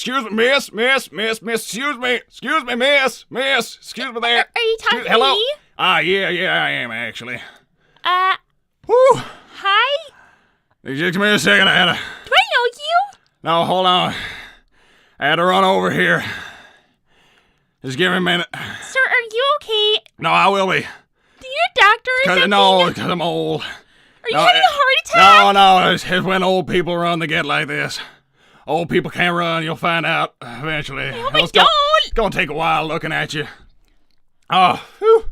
excuse me, miss, excuse me, miss, excuse me there. Are you talking to hello? me? Yeah, I am actually. Whew. Hi? Just give me a second, Do I know you? No, hold on. I had to run over here. Just give me a minute. Sir, are you okay? No, I will be. Do you need a doctor or something? No, because I'm old. Are you having a heart attack? No, it's when old people run, they get like this. Old people can't run, you'll find out eventually. Oh my God! It's gonna take a while looking at you. Oh, whew.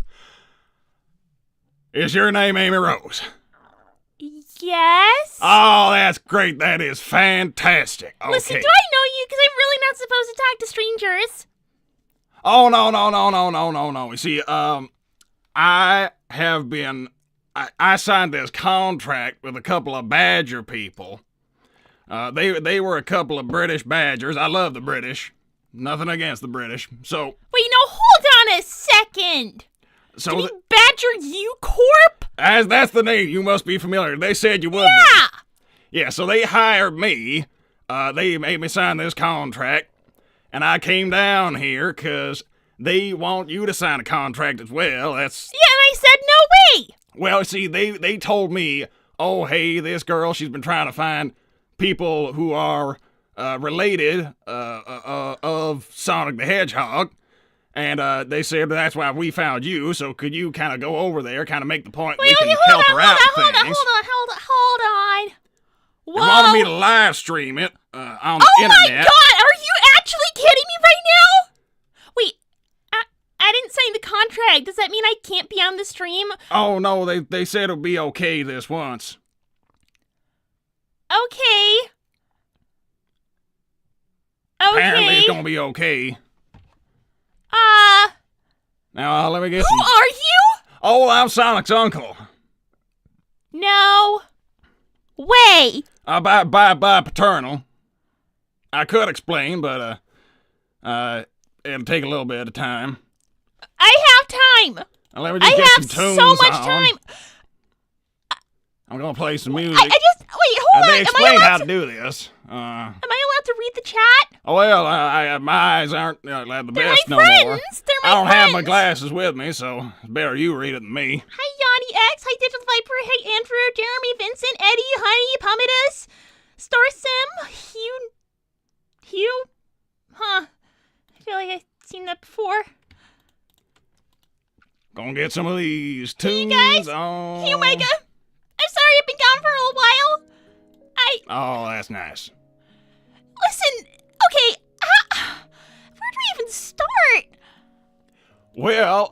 Is your name Amy Rose? Yes? Oh, that's great. That is fantastic. Okay. Listen, do I know you? Because I'm really not supposed to talk to strangers. Oh, no. You see, I signed this contract with a couple of Badger people. They were a couple of British Badgers. I love the British. Nothing against the British. So. Wait, no, hold on a second. So Did he Badger U Corp? That's the name. You must be familiar. They said you would be. Yeah. Yeah, so they hired me. They made me sign this contract. And I came down here because they want you to sign a contract as well. Yeah, and I said no way. Well, see, they told me, oh, hey, this girl, she's been trying to find people who are related of Sonic the Hedgehog. And they said that's why we found you, so could you kind of go over there, kind of make the point we can help her out with things. Hold on. Whoa. They wanted me to live stream it on the internet. Oh my God, are you actually kidding me right now? Wait, I didn't sign the contract. Does that mean I can't be on the stream? Oh no, they said it'll be okay this once. Okay. Apparently it's gonna be okay. Now let me get Who are you? Oh, I'm Sonic's uncle. No way. By paternal. I could explain, but it'll take a little bit of time. I have time. Now, let me just get some tunes so much on. time. I'm gonna play some music. Wait, hold on. They explained how to do this. Am I allowed to read the chat? Oh well, my eyes aren't the They're best my no friends. more. They're my I don't friends. have my glasses with me, so it's better you read it than me. Hi, Yanni X. Hi, Digital Viper. Hey, Andrew, Jeremy, Vincent, Eddie, Honey, Pomatus, Starsim, Hugh. Huh. I feel like I've seen that before. Gonna get some of these tunes hey, guys. on. Hey, Omega. I'm sorry I've been gone for a little while. Oh, that's nice. Listen, okay, where do we even start? Well,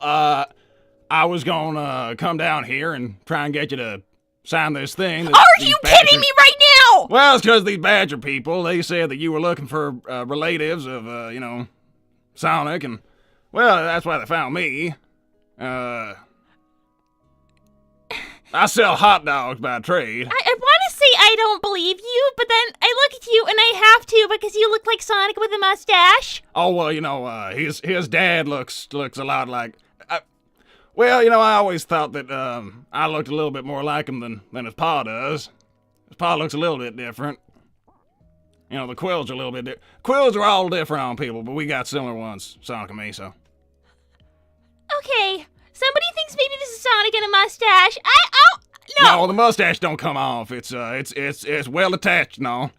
I was gonna come down here and try and get you to sign this thing. Are you kidding me right now? Well, it's because these Badger people, they said that you were looking for relatives of, Sonic, and, well, that's why they found me. I sell hot dogs by trade. I want to say I don't believe you, but then I look at you and I have to because you look like Sonic with a mustache. Oh, well, his dad looks a lot like... I always thought that I looked a little bit more like him than his pa does. His pa looks a little bit different. You know, the quills are a little bit different. Quills are all different on people, but we got similar ones, Sonic and me, so... Okay, somebody thinks maybe this is Sonic and a mustache. No. No, the mustache don't come off. It's well attached and all.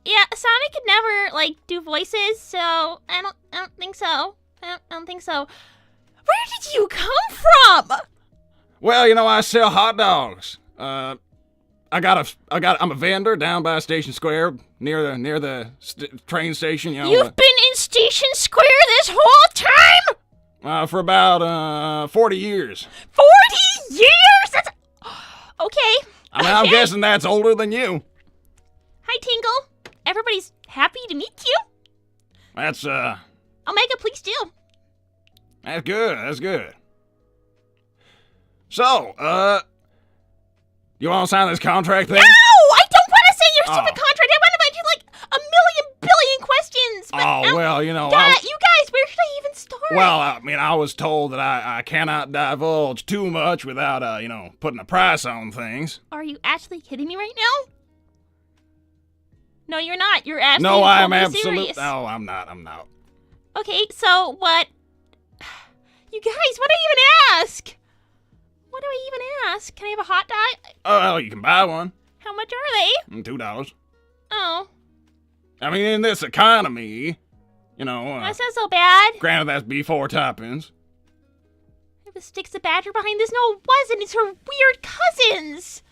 Yeah, Sonic could never do voices, so I don't think so. I don't think so. Where did you come from? Well, I sell hot dogs. I'm a vendor down by Station Square near the train station. You've been in Station Square this whole time? For about 40 years. 40 years? That's okay. I'm guessing that's older than you. Hi, Tingle. Everybody's happy to meet you. That's Omega, please do. That's good. So, you want to sign this contract thing? No, I don't want to sign your stupid contract. I want to ask you a million billion questions. But, you guys, where should I even start? Well, I was told that I cannot divulge too much without, putting a price on things. Are you actually kidding me right now? No, you're not. You're asking No, I am totally absolutely. serious. No, I'm not. I'm not. Okay, so what? You guys, what do I even ask? What do I even ask? Can I have a hot dog? Oh, you can buy one. How much are they? $2. Oh, I mean, in this economy, you know. that's not so bad. Granted, that's before toppings. The Sticks the Badger behind this? No, it wasn't. It's her weird cousins.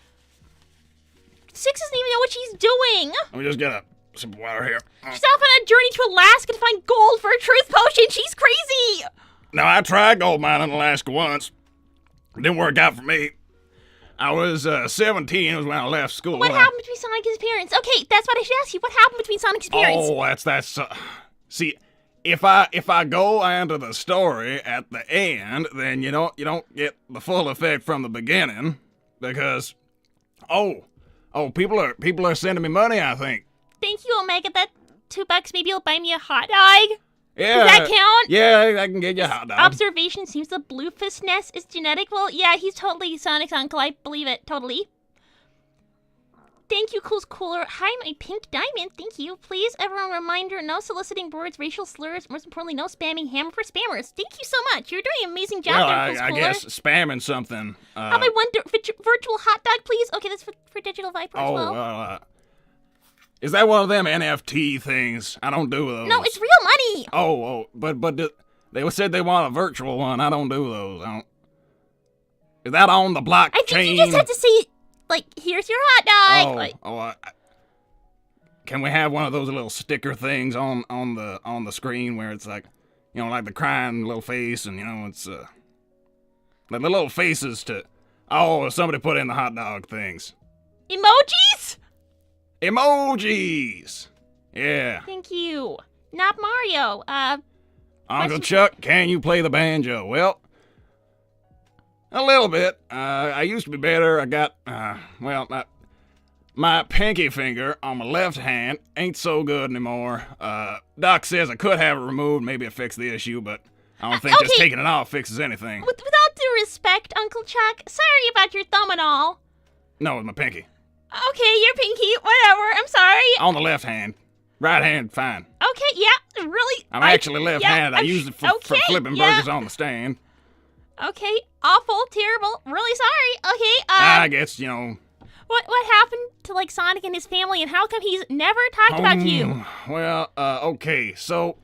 Six doesn't even know what she's doing. Let me just get a sip of water here. She's off on a journey to Alaska to find gold for a truth potion. She's crazy. Now, I tried gold mining in Alaska once. It didn't work out for me. I was 17. It was when I left school. What happened between Sonic and his parents? Okay, that's what I should ask you. What happened between Sonic and his parents? Oh, that's. See, if I go into the story at the end, then you don't get the full effect from the beginning, because people are sending me money, I think. Thank you, Omega. That $2, maybe you'll buy me a hot dog. Yeah. Does that count? Yeah, I can get you a hot dog. Observation seems the bluefist nest is genetic. Well, yeah, he's totally Sonic's uncle. I believe it. Totally. Thank you, Cool's Cooler. Hi, my pink diamond. Thank you. Please, everyone, reminder, no soliciting words, racial slurs, most importantly, no spamming hammer for spammers. Thank you so much. You're doing an amazing job well, there, Cool's I Cooler. guess spamming something. How about one virtual hot dog, please? Okay, that's for Digital Viper as well. Is that one of them NFT things? I don't do those. No, it's real money. But they said they want a virtual one. I don't do those. Is that on the blockchain? I think you just have to say, like, here's your hot dog. Can we have one of those little sticker things on the screen where it's like, you know, like the crying little face, and you know, it's like the little faces to. Oh, somebody put in the hot dog things. Emojis? Emojis. Yeah. Thank you. Not Mario. Uncle Chuck, can you play the banjo? Well, a little bit. I used to be better. I got, my pinky finger on my left hand ain't so good anymore. Doc says I could have it removed. Maybe it fixed the issue, but I don't think just taking it off fixes anything. Without due respect, Uncle Chuck, sorry about your thumb and all. No, it's my pinky. Okay, your pinky, whatever. I'm sorry. On the left hand. Right hand, fine. Okay, yeah, really. I'm actually left-handed. I use it for flipping burgers on the stand. Okay, awful, terrible, really sorry. Okay, I guess, you know. What happened to, like, Sonic and his family, and how come he's never talked about you? Well, okay, so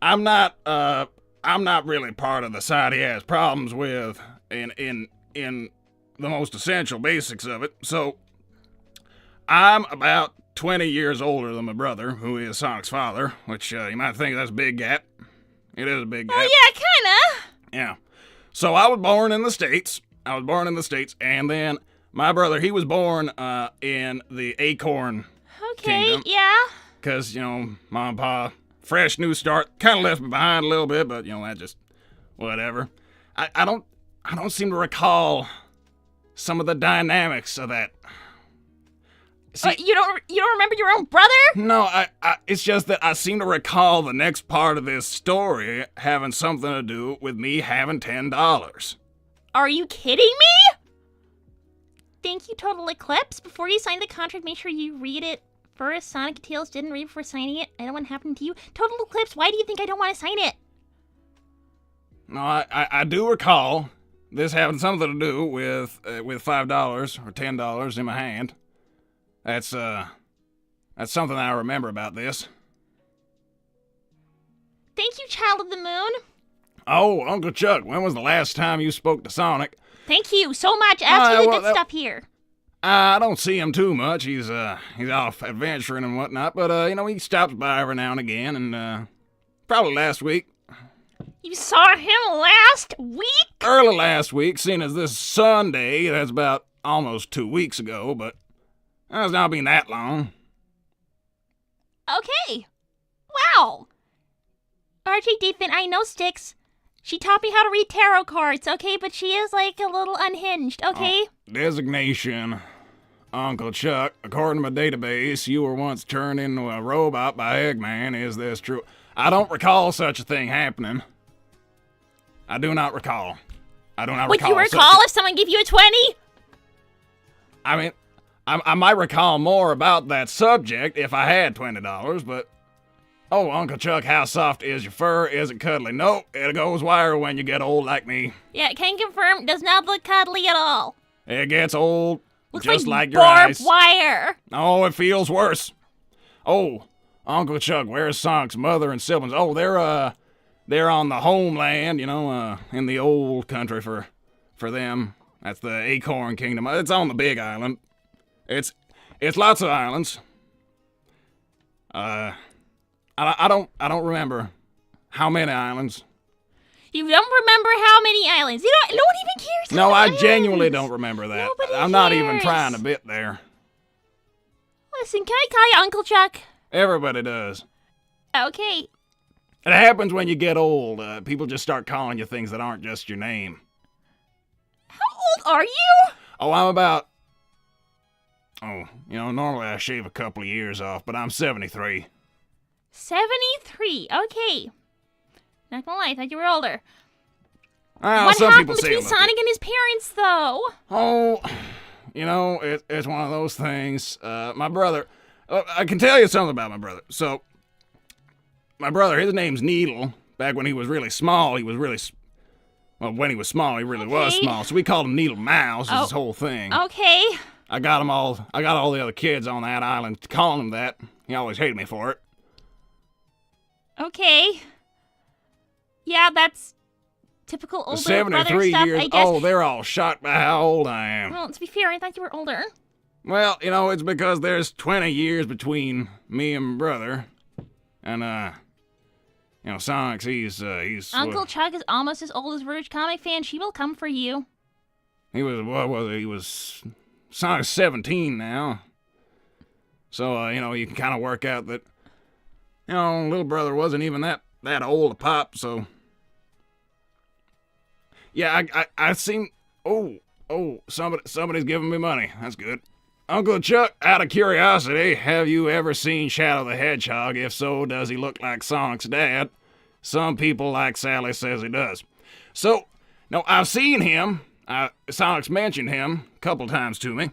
I'm not really part of the side he has problems with in the most essential basics of it. So I'm about 20 years older than my brother, who is Sonic's father, which you might think that's a big gap. It is a big gap. Oh, yeah, kinda. Yeah. So I was born in the States. And then my brother, he was born in the Acorn Kingdom. Yeah. Because, you know, Mom and Pa, fresh new start, kind of left me behind a little bit, but, you know, that just, whatever. I don't seem to recall some of the dynamics of that. See, you don't remember your own brother? No, it's just that I seem to recall the next part of this story having something to do with me having $10. Are you kidding me? Thank you, Total Eclipse. Before you sign the contract, make sure you read it first. Sonic and Tails didn't read before signing it. I don't want to happen to you. Total Eclipse, why do you think I don't want to sign it? No, I do recall this having something to do with $5 or $10 in my hand. That's something I remember about this. Thank you, Child of the Moon. Oh, Uncle Chuck, when was the last time you spoke to Sonic? Thank you so much. Absolutely good stuff here. I don't see him too much. He's off adventuring and whatnot, but you know, he stops by every now and again, and probably last week. You saw him last week? Early last week, seeing as this Sunday, that's about almost 2 weeks ago, but it's not been that long. Okay. Wow. RJ Deepin, I know Sticks. She taught me how to read tarot cards, okay? But she is, like, a little unhinged, okay? Designation. Uncle Chuck, according to my database, you were once turned into a robot by Eggman. Is this true? I don't recall such a thing happening. I do not recall. Would you recall if someone gave you a 20? I mean, I might recall more about that subject if I had $20, but... Oh, Uncle Chuck, how soft is your fur? Is it cuddly? Nope, it goes wire when you get old like me. Yeah, can confirm, does not look cuddly at all. It gets old, Looks just like your eyes. barbed wire. Oh, it feels worse. Oh, Uncle Chuck, where's Sonic's mother and siblings? Oh, they're on the homeland, in the old country for them. That's the Acorn Kingdom. It's on the big island. It's lots of islands. I don't remember how many islands. You don't remember how many islands? No one even cares. No, I genuinely don't remember that. Nobody I'm not even cares. trying to bit there. Listen, can I call you Uncle Chuck? Everybody does. Okay. It happens when you get old. People just start calling you things that aren't just your name. How old are you? Oh, I'm about... Oh, normally I shave a couple of years off, but I'm 73. 73. Okay. Not gonna lie, I thought you were older. Well, What some happened people say between I'm Sonic and his parents, though? Oh, it's one of those things. My brother, I can tell you something about my brother. So, my brother, his name's Needle. Back when he was really small, when he was small, he really was Okay. small. So we called him Needle Mouse, is his whole thing. Okay. I got all the other kids on that island calling him that. He always hated me for it. Okay. Yeah, that's typical older brother 73 stuff, years. I guess. Oh, they're all shocked by how old I am. Well, to be fair, I thought you were older. Well, it's because there's 20 years between me and my brother. And, Sonic's, he's... Uncle Chuck is almost as old as Rouge comic fan. She will come for you. He was... Sonic's 17 now. So, you can kind of work out that, little brother wasn't even that old a pop, so... Yeah, I seen... Oh, somebody's giving me money. That's good. Uncle Chuck, out of curiosity, have you ever seen Shadow the Hedgehog? If so, does he look like Sonic's dad? Some people, like Sally, says he does. So, no, I've seen him. Sonic's mentioned him a couple times to me.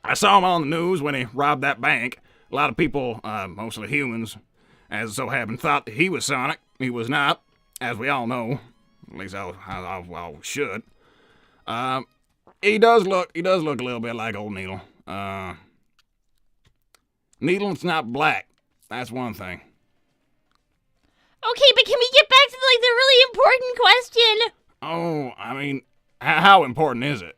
I saw him on the news when he robbed that bank. A lot of people, mostly humans, as it so happened, thought that he was Sonic. He was not, as we all know. At least I should. He does look a little bit like old Needle. Needle's not black. That's one thing. Okay, but can we get back to, the really important question? Oh, I mean, how important is it?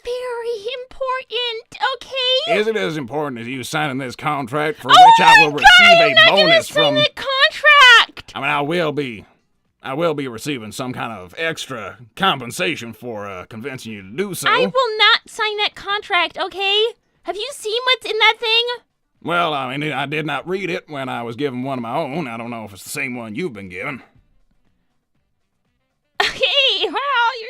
Very important, okay? Is it as important as you signing this contract for Oh which I my will God, receive I'm a not gonna bonus sign from... that contract! I mean, I will be receiving some kind of extra compensation for convincing you to do so. I will not sign that contract, okay? Have you seen what's in that thing? Well, I mean, I did not read it when I was given one of my own. I don't know if it's the same one you've been given. Okay, wow, you're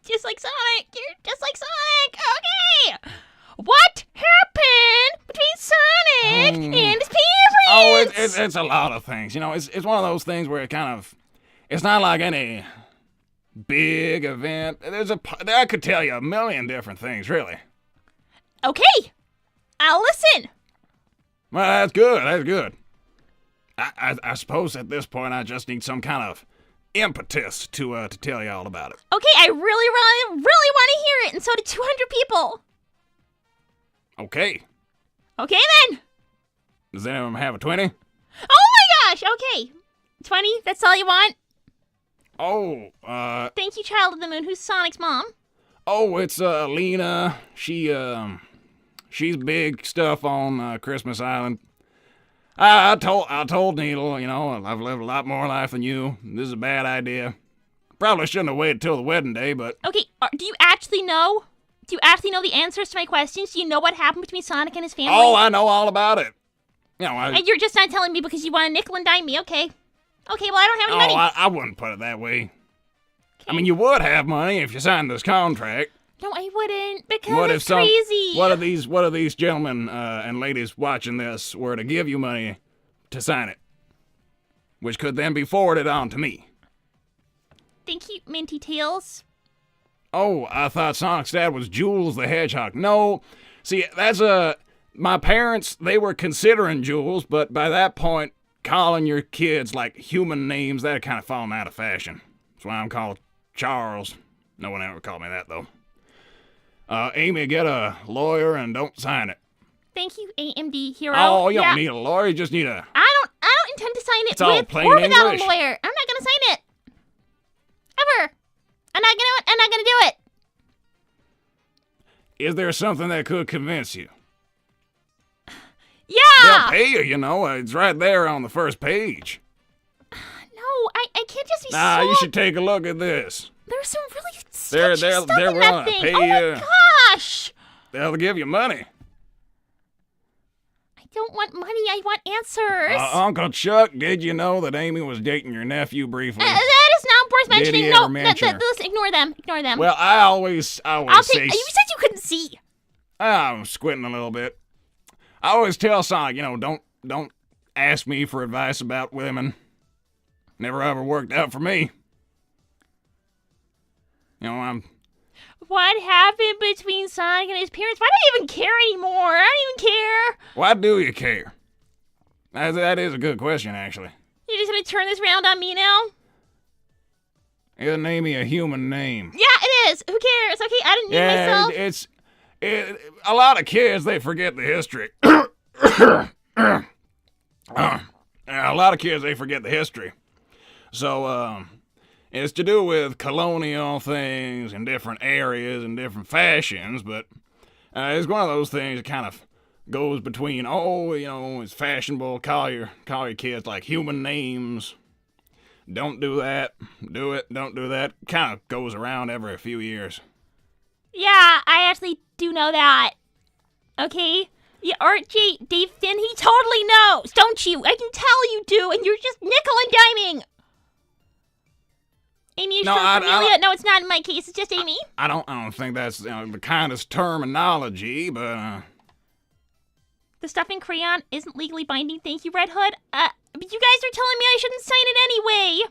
just like Sonic. You're just like Sonic. Okay. What happened between Sonic and his parents? Oh, it's a lot of things. It's one of those things where it's not like any big event. I could tell you a million different things, really. Okay, I'll listen. Well, that's good. That's good. I suppose at this point I just need some kind of impetus to tell you all about it. Okay, I really, really, really want to hear it, and so do 200 people. Okay. Okay, then. Does anyone have a 20? Oh my gosh, okay. 20, that's all you want? Oh, Thank you, Child of the Moon. Who's Sonic's mom? Oh, it's Lena. She's big stuff on Christmas Island. I told Needle, I've lived a lot more life than you. This is a bad idea. Probably shouldn't have waited till the wedding day, but... Okay, do you actually know? Do you actually know the answers to my questions? Do you know what happened between Sonic and his family? Oh, I know all about it. And you're just not telling me because you want to nickel and dime me, okay. Okay, well, I don't have any money. I wouldn't put it that way. Okay. I mean, you would have money if you signed this contract. No, I wouldn't, because it's crazy. What if these gentlemen and ladies watching this were to give you money to sign it, which could then be forwarded on to me? Thank you, Minty Tails. Oh, I thought Sonic's dad was Jules the Hedgehog. No, see, my parents, they were considering Jules, but by that point, calling your kids like human names, that had kind of fallen out of fashion. That's why I'm called Charles. No one ever called me that, though. Amy, get a lawyer and don't sign it. Thank you, AMD hero. Oh, you don't need a lawyer, you just need a... I don't intend to sign it It's all with plain or without English. a lawyer. I'm not gonna sign it. Ever. I'm not gonna do it. Is there something that could convince you? Yeah. They'll pay you, you know. It's right there on the first page. No, I can't just be Nah, so... you should take a look at this. There's some really sketchy stuff they're in that willing to thing. pay Oh my you. gosh. They'll give you money. I don't want money. I want answers. Uncle Chuck, did you know that Amy was dating your nephew briefly? That is not worth Did he mentioning. ever No, mention her? let's ignore them. Ignore them. Well, I always I'll say... take... You said you couldn't see. I'm squinting a little bit. I always tell Sonic, you know, don't ask me for advice about women. Never ever worked out for me. You know, What happened between Sonic and his parents? Why do I even care anymore? I don't even care. why do you care? That is a good question, actually. You're just gonna turn this round on me now? Isn't Amy a human name? Yeah, it is. Who cares? Okay, I didn't name myself. A lot of kids, they forget the history. A lot of kids, they forget the history. So, it's to do with colonial things in different areas and different fashions, but it's one of those things that kind of goes between, it's fashionable, call your kids like human names. Don't do that. Do it. Don't do that. Kind of goes around every few years. Yeah, I actually do know that. Okay? Yeah, Archie, Dave Finn, he totally knows, don't you? I can tell you do, and you're just nickel and diming. Amy is No, from Familia. No, it's not in my case. It's just Amy. I don't think that's the kindest terminology, but The stuffing crayon isn't legally binding. Thank you, Red Hood. But you guys are telling me I shouldn't sign it anyway.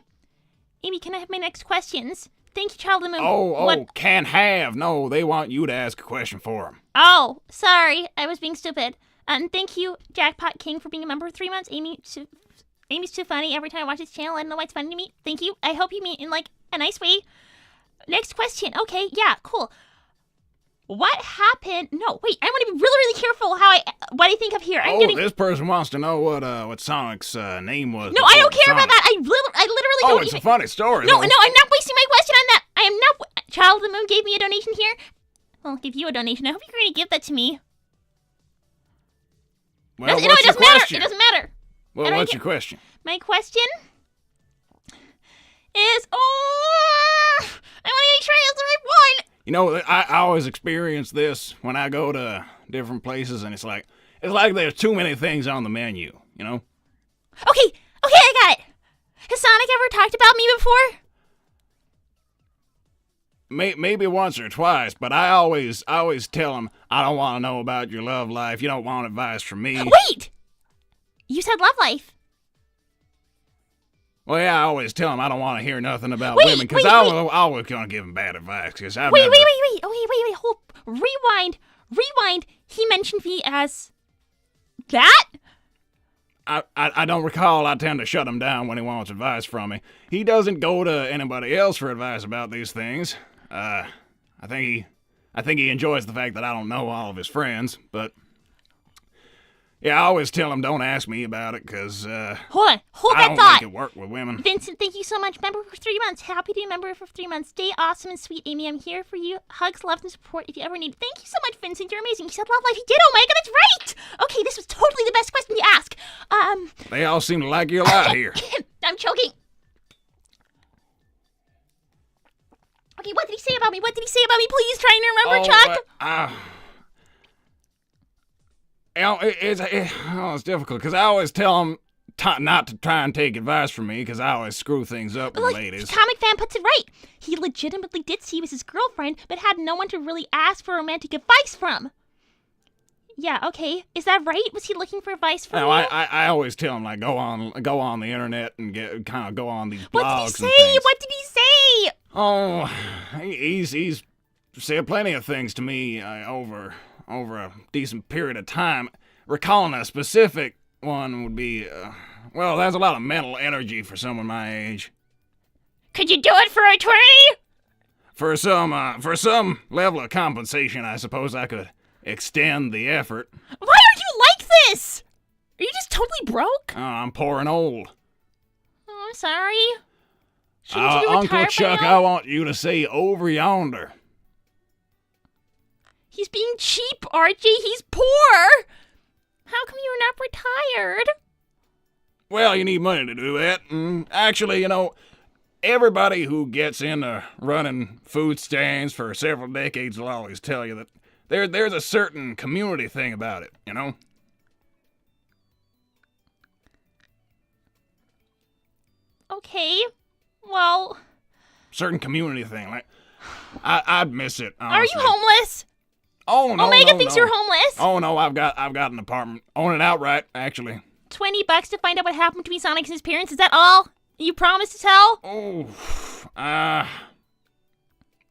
Amy, can I have my next questions? Thank you, Child of the Moon. What? Can have. No, they want you to ask a question for them. Oh, sorry. I was being stupid. And thank you, Jackpot King, for being a member for 3 months. Amy's too funny. Every time I watch this channel, I don't know why it's funny to me. Thank you. I hope you mean in, like, a nice way. Next question. Okay, yeah, cool. What happened? No, wait. I want to be really, really careful what I think of here. This person wants to know what Sonic's name was. No, I don't care about that. I literally don't it's a funny story. No, though. I'm not wasting my question on that. I am not... Child of the Moon gave me a donation here. I'll give you a donation. I hope you're going to give that to me. Well, it doesn't matter. It doesn't matter. Well, what's your question? My question is... I want to make sure I answer the right one. You know, I always experience this when I go to different places, and it's like there's too many things on the menu, you know? Okay, I got it. Has Sonic ever talked about me before? Maybe once or twice, but I always tell him, I don't want to know about your love life. You don't want advice from me. Wait! You said love life. Well, yeah, I always tell him I don't want to hear nothing about women, because I was going to give him bad advice. Cause wait. Hold. Rewind. He mentioned me as that? I don't recall. I tend to shut him down when he wants advice from me. He doesn't go to anybody else for advice about these things. I think he enjoys the fact that I don't know all of his friends, but yeah, I always tell him don't ask me about it because hold I that don't thought. make it work with women. Vincent, thank you so much. Member for 3 months. Happy to be a member for 3 months. Stay awesome and sweet, Amy. I'm here for you. Hugs, love, and support if you ever need it. Thank you so much, Vincent. You're amazing. You said love life. He did. Oh my God, that's right. Okay, this was totally the best question to ask. They all seem to like you a lot here. I'm choking. Okay, what did he say about me? Please try and remember, Chuck. It's difficult because I always tell him not to try and take advice from me because I always screw things up with ladies. Comic fan puts it right. He legitimately did see you as his girlfriend, but had no one to really ask for romantic advice from. Yeah, okay. Is that right? Was he looking for advice from you? I always tell him, like, go on the internet and go on these blogs and things. What did he say? Oh, he's said plenty of things to me over a decent period of time. Recalling a specific one would be, well, that's a lot of mental energy for someone my age. Could you do it for a 20? For some level of compensation, I suppose I could extend the effort. Why are you like this? Are you just totally broke? Oh, I'm poor and old. Oh, I'm sorry. Shouldn't you be Uncle retired Chuck, by now? I want you to see over yonder. He's being cheap, Archie. He's poor. How come you're not retired? Well, you need money to do that. Actually, everybody who gets into running food stands for several decades will always tell you that there's a certain community thing about it, Okay. Well, Certain community thing. Like, I'd miss it, are honestly. you homeless? Oh, no, Omega no, thinks no. you're homeless. Oh, no, I've got an apartment. Own it outright, actually. $20 to find out what happened between Sonic and his parents. Is that all you promised to tell?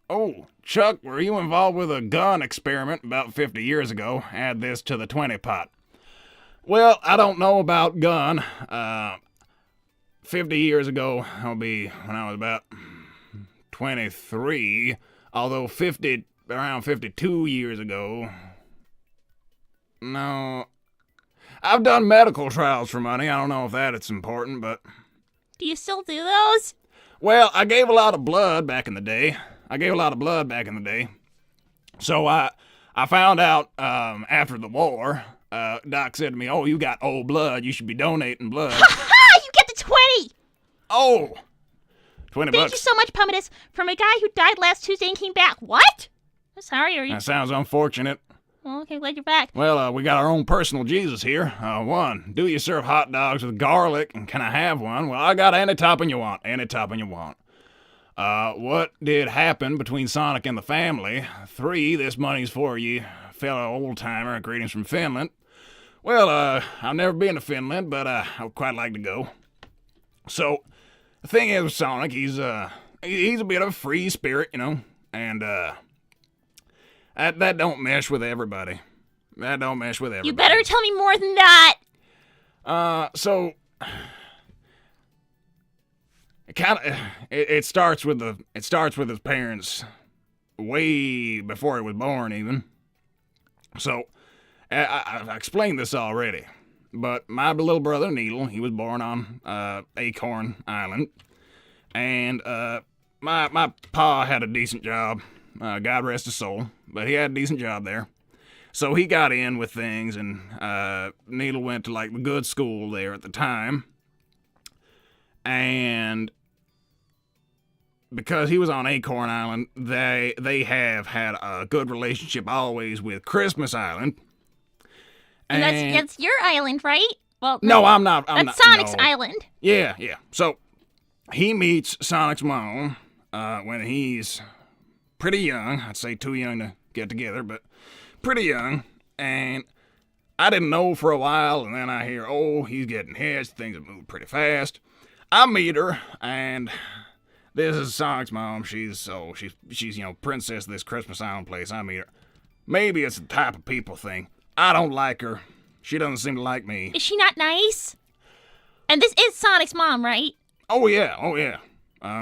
Oh, Chuck, were you involved with a gun experiment about 50 years ago? Add this to the 20 pot. Well, I don't know about gun. 50 years ago, I'll be when I was about 23, although around 52 years ago. No. I've done medical trials for money. I don't know if it's important, but... Do you still do those? Well, I gave a lot of blood back in the day. So I found out after the war, Doc said to me, "Oh, you got old blood. You should be donating blood." Ha! You get the 20! Oh, 20 Thank bucks. you so much, Pummitus, from a guy who died last Tuesday and came back. What? I'm sorry, are you... That sounds unfortunate. Well, okay, glad you're back. Well, we got our own personal Jesus here. One, do you serve hot dogs with garlic, and can I have one? Well, I got any topping you want. What did happen between Sonic and the family? 3, this money's for you, fellow old-timer. Greetings from Finland. Well, I've never been to Finland, but I would quite like to go. So, the thing is with Sonic, he's a bit of a free spirit, and that don't mesh with everybody. You better tell me more than that. So it starts with his parents way before he was born, even. So I've explained this already, but my little brother Needle, he was born on Acorn Island, and my pa had a decent job. God rest his soul, but he had a decent job there. So he got in with things, and Needle went to the good school there at the time. And because he was on Acorn Island, they have had a good relationship always with Christmas Island. And that's your island, right? Well, no, I'm not. That's Sonic's island. Yeah. So he meets Sonic's mom when he's pretty young. I'd say too young to get together, but pretty young. And I didn't know for a while, and then I hear, he's getting hitched. Things have moved pretty fast. I meet her, and this is Sonic's mom. She's princess of this Christmas Island place. I meet her. Maybe it's the type of people thing. I don't like her. She doesn't seem to like me. Is she not nice? And this is Sonic's mom, right? Oh, yeah.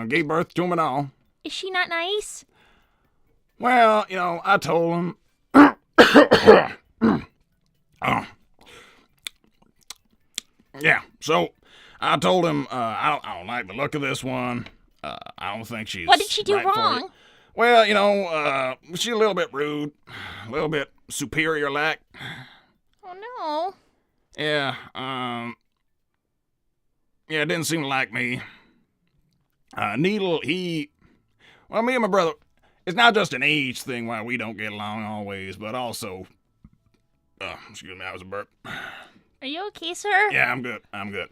Gave birth to him and all. Is she not nice? Well, I told him. Yeah, so I told him I don't like the look of this one. I don't think she's. What did she do right for wrong? you. Well, she's a little bit rude, a little bit superior-like. Oh no. Yeah, it didn't seem to like me. Needle, me and my brother, it's not just an age thing why we don't get along always, but also, excuse me, that was a burp. Are you okay, sir? Yeah, I'm good.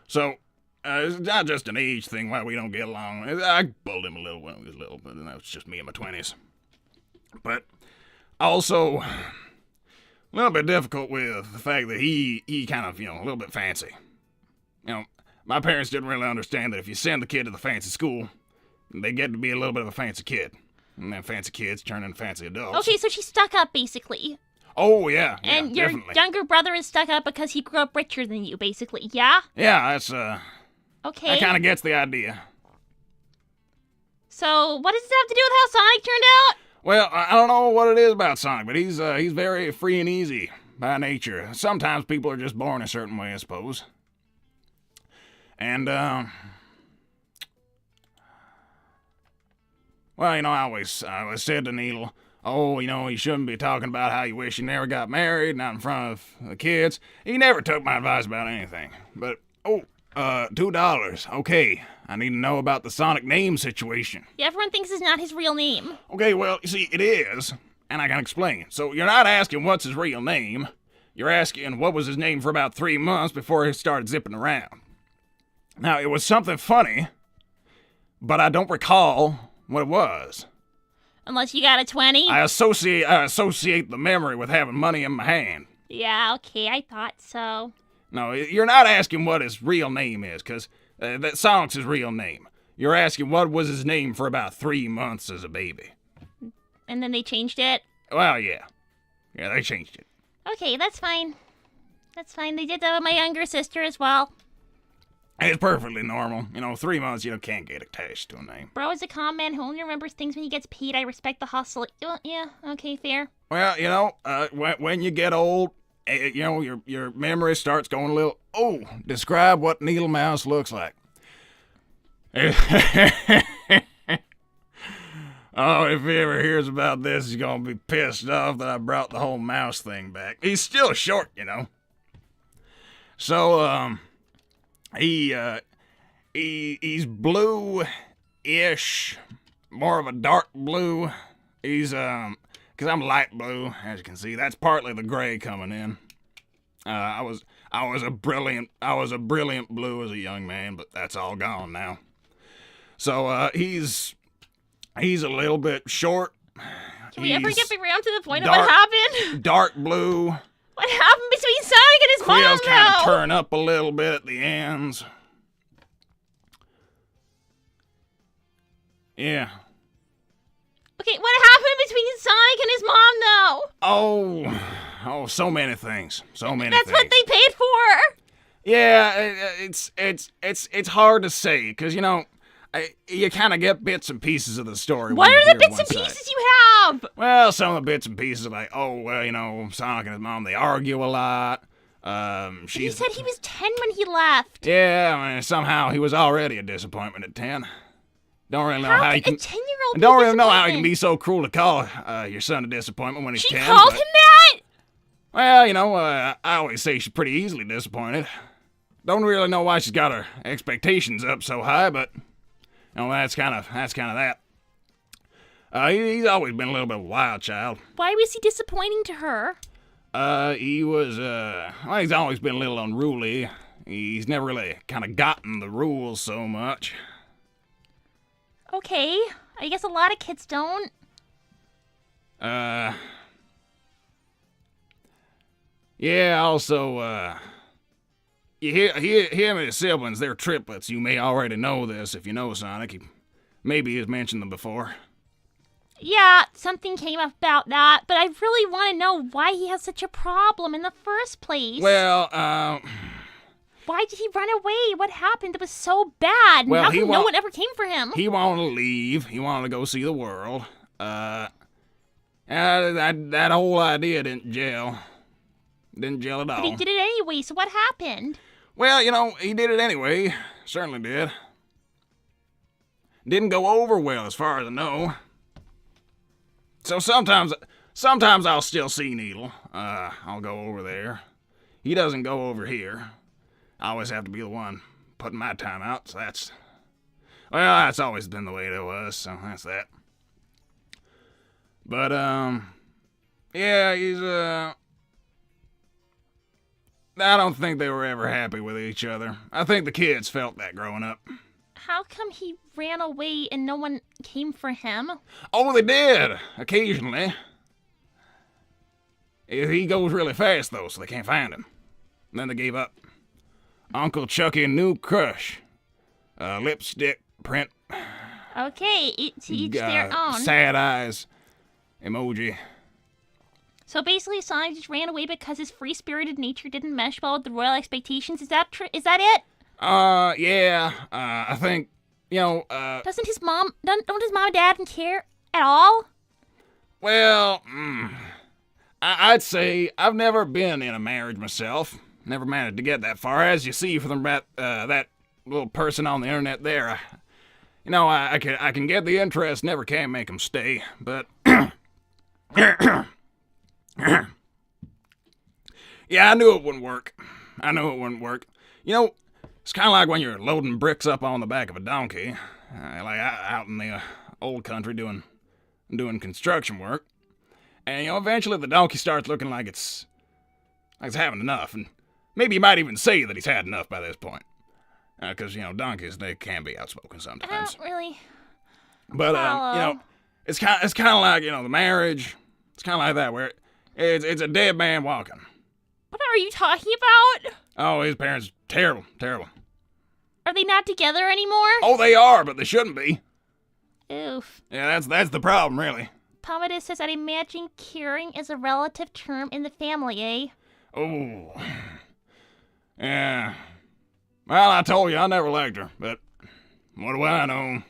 So, it's not just an age thing why we don't get along. I bullied him a little when he was little, but that was just me in my 20s. But also, a little bit difficult with the fact that he kind of, a little bit fancy. My parents didn't really understand that if you send the kid to the fancy school, they get to be a little bit of a fancy kid. And then fancy kids turn into fancy adults. Okay, so she's stuck up, basically. Oh, yeah. And your definitely. younger brother is stuck up because he grew up richer than you, basically. Yeah? Yeah, that's, Okay. that kind of gets the idea. So, what does this have to do with how Sonic turned out? Well, I don't know what it is about Sonic, but he's very free and easy by nature. Sometimes people are just born a certain way, I suppose. And, well, you know, I always said to Needle, oh, you know, you shouldn't be talking about how you wish you never got married, not in front of the kids. He never took my advice about anything. But, $2. Okay, I need to know about the Sonic name situation. Yeah, everyone thinks it's not his real name. Okay, well, you see, it is, and I can explain. So you're not asking what's his real name. You're asking what was his name for about 3 months before he started zipping around. Now, it was something funny, but I don't recall what it was. Unless you got a 20. I associate the memory with having money in my hand. Yeah, okay, I thought so. No, you're not asking what his real name is, because that Sonic's his real name. You're asking what was his name for about 3 months as a baby. And then they changed it? Well, yeah. Yeah, they changed it. Okay, that's fine. That's fine. They did that with my younger sister as well. It's perfectly normal. You know, 3 months, you can't get attached to a name. Bro is a calm man who only remembers things when he gets paid. I respect the hustle. Yeah, okay, fair. Well, you know, when you get old, you know, your memory starts going a little... Oh, describe what Needle Mouse looks like. Oh, if he ever hears about this, he's gonna be pissed off that I brought the whole mouse thing back. He's still short, you know. So, he's blue-ish, more of a dark blue. He's, because I'm light blue, as you can see. That's partly the gray coming in. I was a brilliant blue as a young man, but that's all gone now. So, he's a little bit short. Can we ever get around to the point of dark, what happened? Dark blue. What happened between Sonic and his mom, Wheels kind of though? turn up a little bit at the ends. Yeah. Okay, what happened between Sonic and his mom, though? Oh, so many things. So many That's things. what they paid for. Yeah, it's hard to say, because, you know, you kind of get bits and pieces of the story. What are the bits one and side. pieces you have? Well, some of the bits and pieces are like, oh, well, you know, Sonic and his mom, they argue a lot. He said he was 10 when he left. Yeah, I mean, somehow he was already a disappointment at 10. Don't really know how you can... a 10-year-old I don't really know how you can be so cruel to call your son a disappointment when he's 10. She called him that? Well, you know, I always say she's pretty easily disappointed. Don't really know why she's got her expectations up so high, but... You know, that's kind of that. He's always been a little bit of a wild child. Why was he disappointing to her? He was, well, he's always been a little unruly. He's never really kind of gotten the rules so much. Okay, I guess a lot of kids don't. Yeah, also, him and his siblings, they're triplets. You may already know this if you know Sonic. He maybe has mentioned them before. Yeah, something came up about that, but I really want to know why he has such a problem in the first place. Well, why did he run away? What happened that was so bad? And well, how come no one ever came for him? He wanted to leave. He wanted to go see the world. That whole idea didn't gel. Didn't gel at all. But he did it anyway, so what happened? Well, you know, he did it anyway. Certainly did. Didn't go over well, as far as I know. So sometimes I'll still see Needle. I'll go over there. He doesn't go over here. I always have to be the one putting my time out, so that's always been the way it was, so that's that. But, yeah, he's, I don't think they were ever happy with each other. I think the kids felt that growing up. How come he ran away and no one came for him? Oh, they did, occasionally. He goes really fast, though, so they can't find him. And then they gave up. Uncle Chucky new crush. Lipstick print. Okay, to each their own. Sad eyes emoji. So basically, Sonic just ran away because his free-spirited nature didn't mesh well with the royal expectations. Is that true? Is that it? Yeah. I think, Doesn't his mom, don't his mom and dad care at all? Well, I'd say I've never been in a marriage myself. Never managed to get that far. As you see from that little person on the internet there, I can get the interest, never can make them stay, but yeah, I knew it wouldn't work. It's kind of like when you're loading bricks up on the back of a donkey, like out in the old country doing construction work, and eventually the donkey starts looking like it's having enough, and maybe you might even say that he's had enough by this point, because donkeys, they can be outspoken sometimes. I don't really. But it's kind of like the marriage. It's kind of like that where it's a dead man walking. What are you talking about? Oh, his parents, terrible. Are they not together anymore? Oh, they are, but they shouldn't be. Oof. Yeah, that's the problem, really. Pomatus says, I'd imagine caring is a relative term in the family, eh? Oh. Yeah. Well, I told you, I never liked her, but what do I know?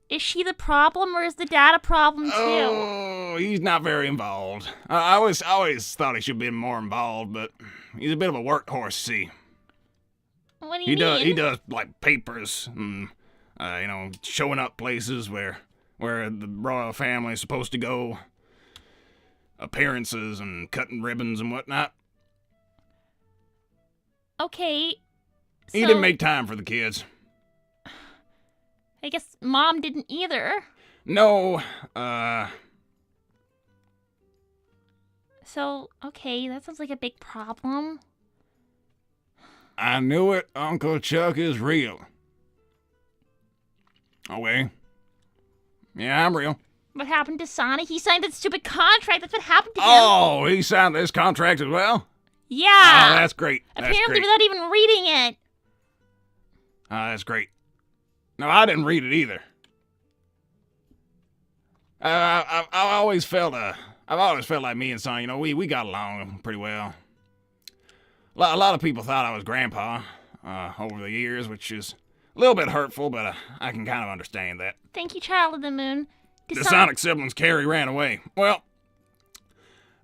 Is she the problem, or is the dad a problem, too? Oh, he's not very involved. I always thought he should be more involved, but he's a bit of a workhorse, see. What do you mean? He does, like, papers, and, showing up places where the royal family is supposed to go, appearances and cutting ribbons and whatnot. Okay, He didn't make time for the kids. I guess Mom didn't either. No, So, okay, that sounds like a big problem. I knew it. Uncle Chuck is real. Okay. Yeah, I'm real. What happened to Sonic? He signed that stupid contract. That's what happened to him. Oh, he signed this contract as well? Yeah. Oh, that's great. Apparently without even reading it. Oh, that's great. No, I didn't read it either. I've always felt like me and Son, we got along pretty well. A lot of people thought I was Grandpa over the years, which is a little bit hurtful, but I can kind of understand that. Thank you, Child of the Moon. The Sonic siblings, Carrie, ran away. Well,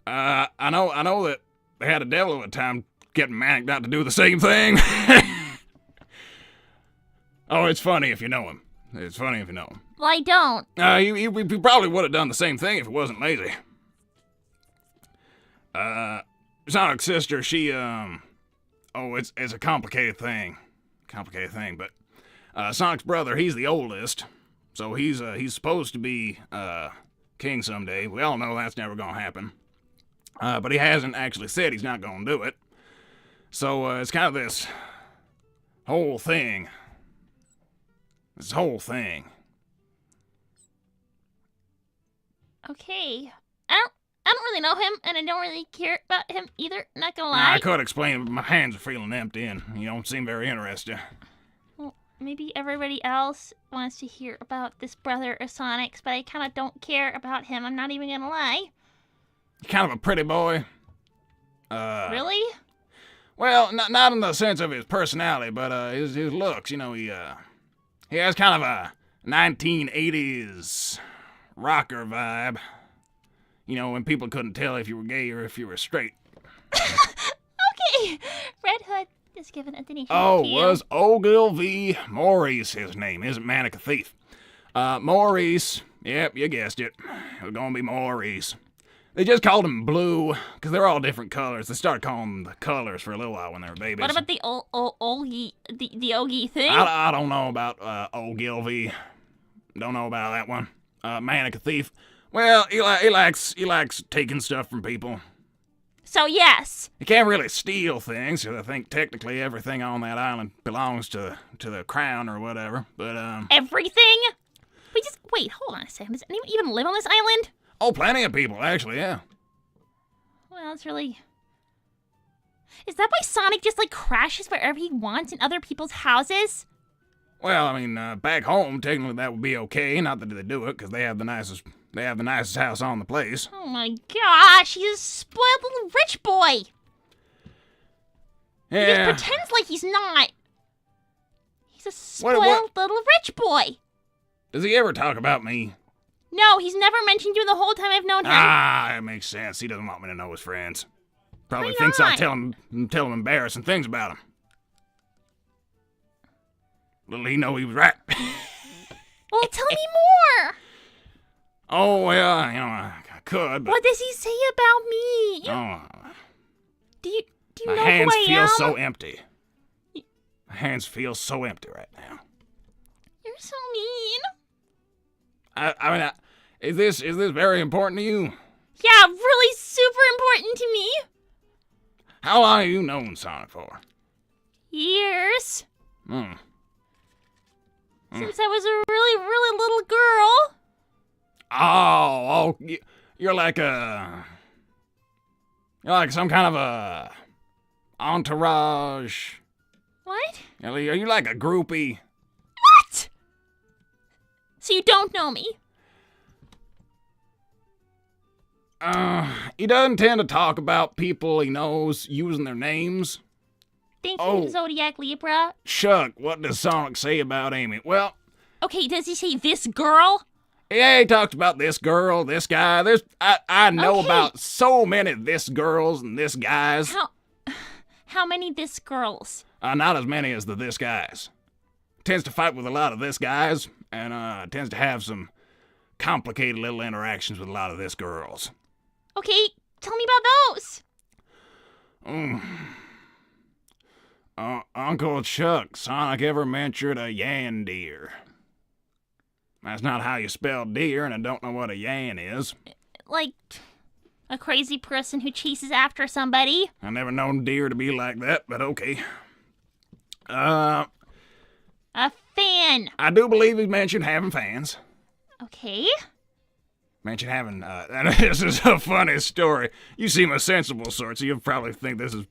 I know that they had a devil of a time getting manic not to do the same thing. Oh, it's funny if you know him. Well, I don't. He probably would have done the same thing if he wasn't lazy. Sonic's sister, she, it's a complicated thing. But, Sonic's brother, he's the oldest, so he's supposed to be, king someday. We all know that's never gonna happen. But he hasn't actually said he's not gonna do it. So, it's kind of this whole thing. Okay. I don't really know him, and I don't really care about him either, not gonna lie. I could explain, but my hands are feeling empty, and you don't seem very interested. Well, maybe everybody else wants to hear about this brother of Sonic's, but I kind of don't care about him, I'm not even gonna lie. Kind of a pretty boy. Really? Well, not in the sense of his personality, but his looks, he has kind of a 1980s rocker vibe. When people couldn't tell if you were gay or if you were straight. Okay. Red Hood is given a donation. Oh, was Ogilvy Maurice his name? Isn't Manic a thief? Maurice. Yep, you guessed it. It was gonna be Maurice. They just called him Blue, because they're all different colors. They started calling them the colors for a little while when they were babies. What about the Ogie thing? I don't know about Ogilvy. Don't know about that one. Manic a thief. Well, he likes taking stuff from people. So yes. He can't really steal things, because I think technically everything on that island belongs to the crown or whatever. But everything? Wait, hold on a second. Does anyone even live on this island? Oh, plenty of people, actually, yeah. Well, that's really... Is that why Sonic just, crashes wherever he wants in other people's houses? Well, I mean, back home, technically that would be okay. Not that they do it, because they have the nicest house on the place. Oh my gosh, he's a spoiled little rich boy. He Yeah. just pretends like he's not. He's a spoiled What? little rich boy. Does he ever talk about me? No, he's never mentioned you the whole time I've known him. Ah, that makes sense. He doesn't want me to know his friends. Probably Why thinks I'll not? tell him embarrassing things about him. Little he know he was right. Well, tell me more. Oh, well, I could, but... What does he say about me? Oh, Do you my know hands who I feel am? so empty. My hands feel so empty right now. You're so mean. I mean, is this very important to you? Yeah, really super important to me. How long have you known Sonic for? Years. Hmm. Since I was a really, really little girl. Oh, you're like some kind of a entourage. What? Are you like a groupie? What? So you don't know me? He doesn't tend to talk about people he knows using their names. Thank Oh. you, Zodiac Libra. Chuck, what does Sonic say about Amy? Well, Okay, does he say this girl? yeah, he talks about this girl, this guy. I know Okay. about so many this girls and this guys. How many this girls? Not as many as the this guys. Tends to fight with a lot of this guys, and tends to have some complicated little interactions with a lot of this girls. Okay, tell me about those. Uncle Chuck, Sonic ever mentioned a yan deer? That's not how you spell deer, and I don't know what a yan is. Like a crazy person who chases after somebody. I never known deer to be like that, but okay. A fan. I do believe he mentioned having fans. Okay. Mentioned having, and this is a funny story. You seem a sensible sort, so you'll probably think this is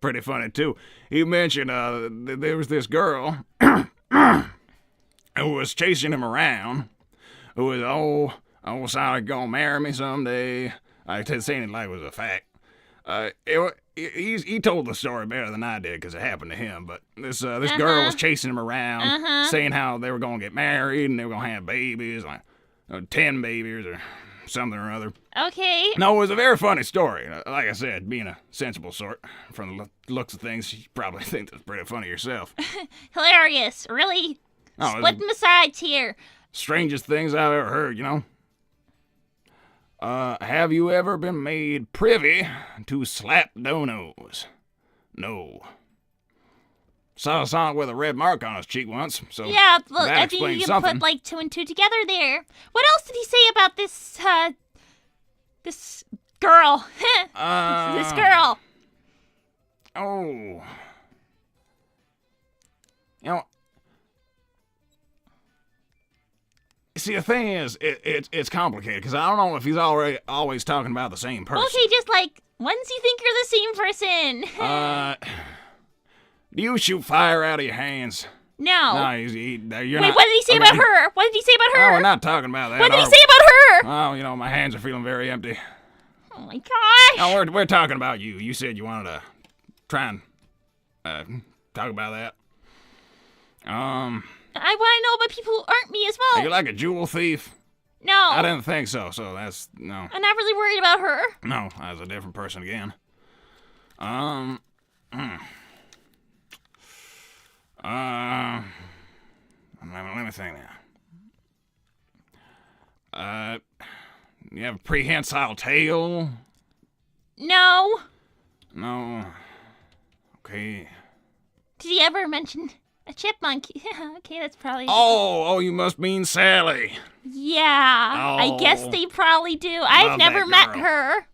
pretty funny too. He mentioned, there was this girl who was chasing him around, who was, oh, Sonic gonna marry me someday. I saying it like it was a fact. He told the story better than I did because it happened to him. But this girl was chasing him around, saying how they were gonna get married and they were gonna have babies, like 10 babies or something or other. Okay. No, it was a very funny story. Like I said, being a sensible sort, from the looks of things, you probably think that's pretty funny yourself. Hilarious. Really Oh, it's splitting the sides here. strangest things I've ever heard, you know? Have you ever been made privy to slap donos? No. Saw Sonic with a red mark on his cheek once, so Yeah, look, that I think explains you can something. put like 2 and 2 together there. What else did he say about this this girl? This girl. Oh. You know, see, the thing is, it's complicated, because I don't know if he's always talking about the same person. Okay, just like once you think you're the same person. Do you shoot fire out of your hands? No. No, you're Wait, not. what did he say about her? What did he say about Oh, her? we're not talking about that. What did he are say about her? we? Oh, you know, my hands are feeling very empty. Oh my gosh. No, we're talking about you. You said you wanted to try and talk about that. I want to know about people who aren't me as well. Are you like a jewel thief? No. I didn't think so. So that's no. I'm not really worried about her. No, I was a different person again. Let me think now. You have a prehensile tail? No. No. Okay. Did he ever mention a chipmunk? Okay, that's probably. Oh, you must mean Sally. Yeah. I guess Oh. they probably do. I've Love never that met girl. her.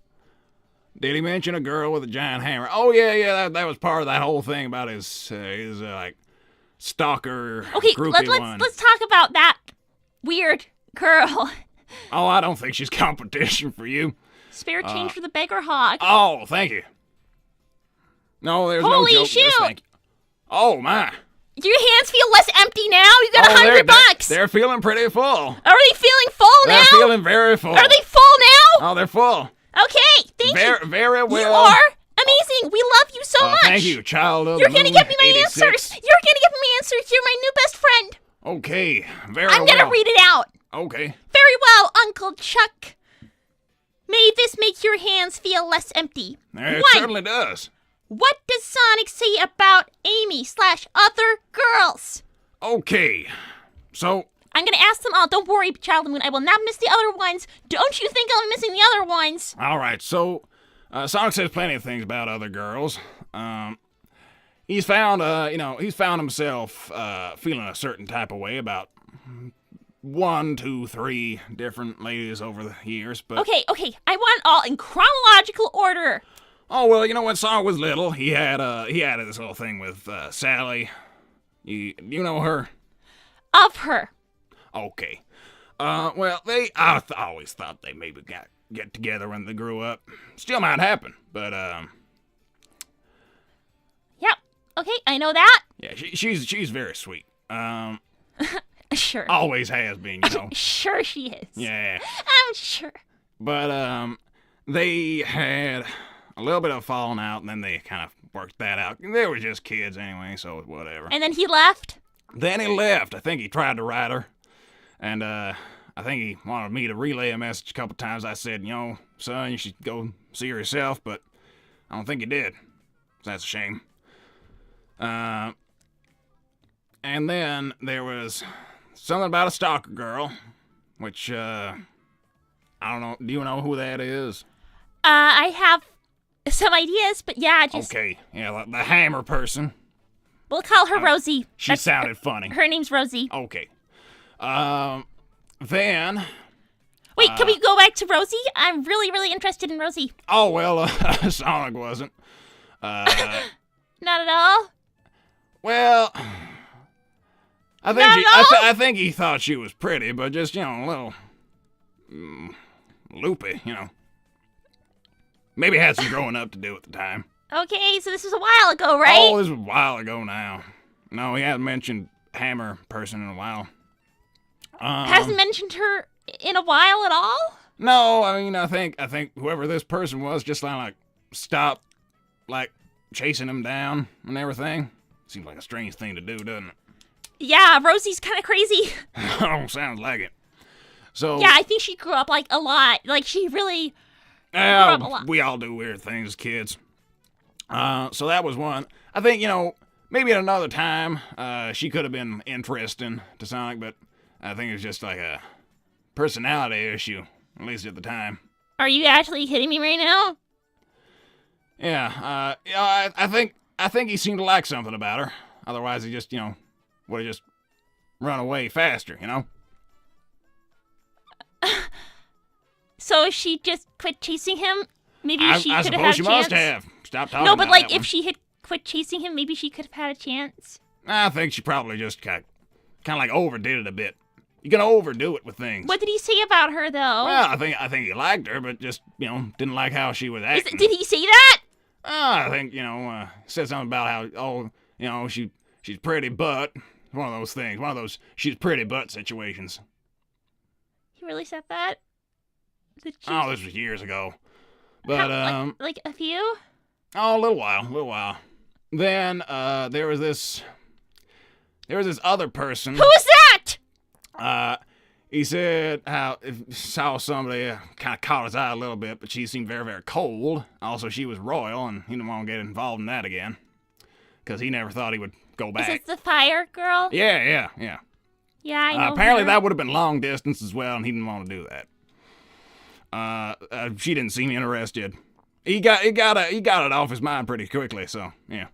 Did he mention a girl with a giant hammer? Oh yeah, that was part of that whole thing about his like stalker Okay, groupie one. let's talk about that weird girl. Oh, I don't think she's competition for you. Spare change for the beggar hog. Oh, thank you. No, there's Holy no joke. Just shoot. thank you. Oh my. Your hands feel less empty now? You got $100. They're feeling pretty full. Are they feeling full now? They're feeling very full. Are they full now? Oh, they're full. Okay, thank you. Very well. You are amazing. We love you so much. Thank you, child of You're the gonna moon, give me my 86. answers. You're gonna give me answers. You're my new best friend. Okay, very I'm well. gonna read it out. Okay. Very well, Uncle Chuck. May this make your hands feel less empty. It certainly does. What does Sonic say about Amy/other girls? Okay, so... I'm gonna ask them all. Don't worry, Child of the Moon. I will not miss the other ones. Don't you think I'm missing the other ones? All right, so Sonic says plenty of things about other girls. He's found, he's found himself feeling a certain type of way about 1, 2, 3 different ladies over the years, but... Okay. I want all in chronological order. Oh, well, when Sonic was little, he had this little thing with Sally. You know her? Of her. Okay. Well, I always thought they maybe get together when they grew up. Still might happen, but Yep. Okay, I know that. yeah, she's very sweet. Sure. Always has been, Sure she is. Yeah. I'm sure. But they had a little bit of falling out, and then they kind of worked that out. They were just kids anyway, so whatever. And then he left? Then he left. I think he tried to write her. And I think he wanted me to relay a message a couple times. I said, son, you should go see her yourself, but I don't think he did. So that's a shame. And then there was something about a stalker girl, which, I don't know. Do you know who that is? I have some ideas, but yeah, just... Okay, yeah, the hammer person. We'll call her Rosie. She sounded funny. Her name's Rosie. Okay. Then... Wait, can we go back to Rosie? I'm really, really interested in Rosie. Oh, well, Sonic wasn't. Not at all? Well... I think he thought she was pretty, but just, a little... loopy, Maybe had some growing up to do at the time. Okay, so this was a while ago, right? Oh, this was a while ago now. No, he hasn't mentioned hammer person in a while. Hasn't mentioned her in a while at all? No, I mean, I think whoever this person was just stopped, chasing him down and everything. Seems like a strange thing to do, doesn't it? Yeah, Rosie's kind of crazy. Oh, sounds like it. So yeah, I think she grew up a lot. She really grew up a lot. We all do weird things as kids. So that was one. I think maybe at another time she could have been interesting to Sonic, but I think it was just a personality issue, at least at the time. Are you actually kidding me right now? Yeah. I think he seemed to like something about her. Otherwise, he just would have just run away faster, So she just quit chasing him? Maybe she could have had a chance? I suppose she must have. Stop talking No, but about that if one. she had quit chasing him, maybe she could have had a chance. I think she probably just kind of overdid it a bit. You can overdo it with things. What did he say about her, though? Well, I think he liked her, but just, didn't like how she was acting. Did he say that? I think, said something about how, she's pretty, but... One of those things. One of those she's pretty but situations. He really said that? Oh, this was years ago. But, like a few? Oh, a little while. Then, there was this other person. Who was that? He said how if saw somebody kind of caught his eye a little bit, but she seemed very, very cold. Also, she was royal, and he didn't want to get involved in that again. Because he never thought he would go back. Is it the fire girl? Yeah. Yeah, I know apparently her. that would have been long distance as well, and he didn't want to do that. She didn't seem interested. He got it off his mind pretty quickly, so yeah.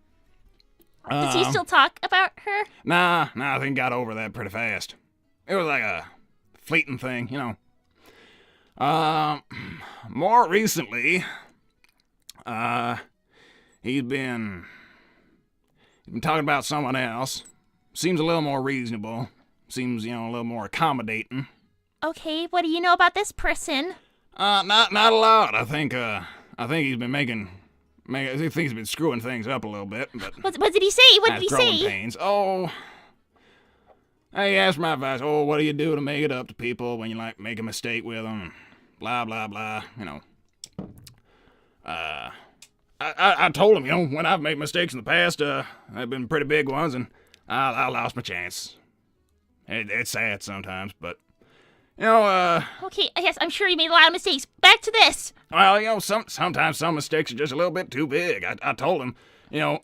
Does he still talk about her? Nah, I think he got over that pretty fast. It was like a fleeting thing, More recently, he's been talking about someone else. Seems a little more reasonable. Seems, a little more accommodating. Okay, what do you know about this person? Not a lot. I think he's been making I think he's been screwing things up a little bit, but... What did he say? What did he growing say? pains. Oh... He asked my advice. Oh, what do you do to make it up to people when you, like, make a mistake with them? Blah, blah, blah, you know. I told him, you know, when I've made mistakes in the past, they've been pretty big ones, and I lost my chance. It's sad sometimes, but, you know, Okay, yes, I'm sure you made a lot of mistakes. Back to this. Well, you know, sometimes some mistakes are just a little bit too big. I told him, you know,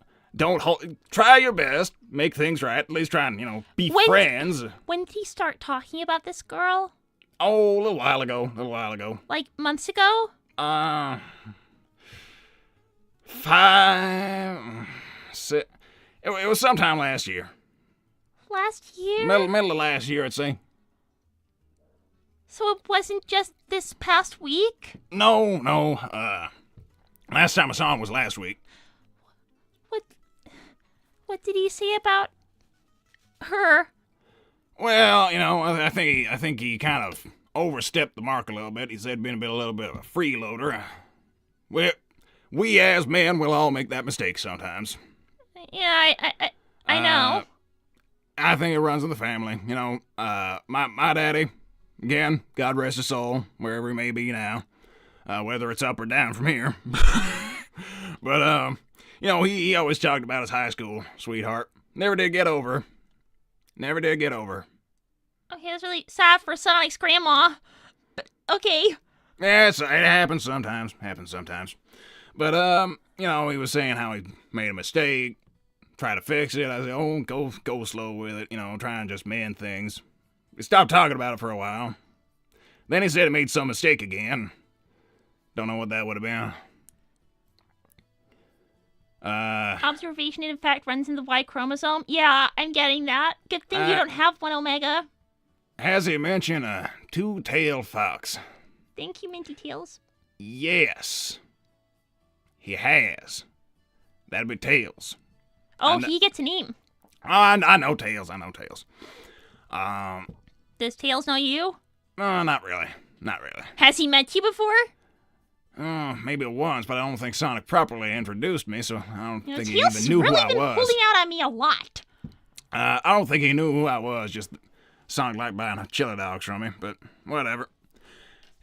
try your best, make things right, at least try and, you know, be friends. When did he start talking about this girl? Oh, a little while ago. Like months ago? 5, 6. It was sometime last year. Last year? Middle of last year, I'd say. So it wasn't just this past week? No. Last time I saw him was last week. What did he say about her? Well, you know, I think he kind of overstepped the mark a little bit. He said being a little bit of a freeloader. We as men will all make that mistake sometimes. Yeah, I know. I think it runs in the family. You know, my daddy, again, God rest his soul, wherever he may be now, whether it's up or down from here. But, you know, he always talked about his high school sweetheart. Never did get over. Okay, that's really sad for Sonic's grandma. But, okay. Yeah, it happens sometimes. But, you know, he was saying how he made a mistake, try to fix it. I said, oh, go slow with it, you know, try and just mend things. We stopped talking about it for a while. Then he said he made some mistake again. Don't know what that would have been. Observation, in fact, runs in the Y chromosome. Yeah, I'm getting that. Good thing you don't have one, Omega. Has he mentioned a two-tailed fox? Thank you, Minty Tails. Yes. He has. That'd be Tails. Oh, he gets a name. I know Tails. Does Tails know you? Not really. Has he met you before? Maybe once, but I don't think Sonic properly introduced me, so I don't think he Tails even knew really who I been was. holding out on me a lot. I don't think he knew who I was, just Sonic liked buying chili dogs from me, but whatever.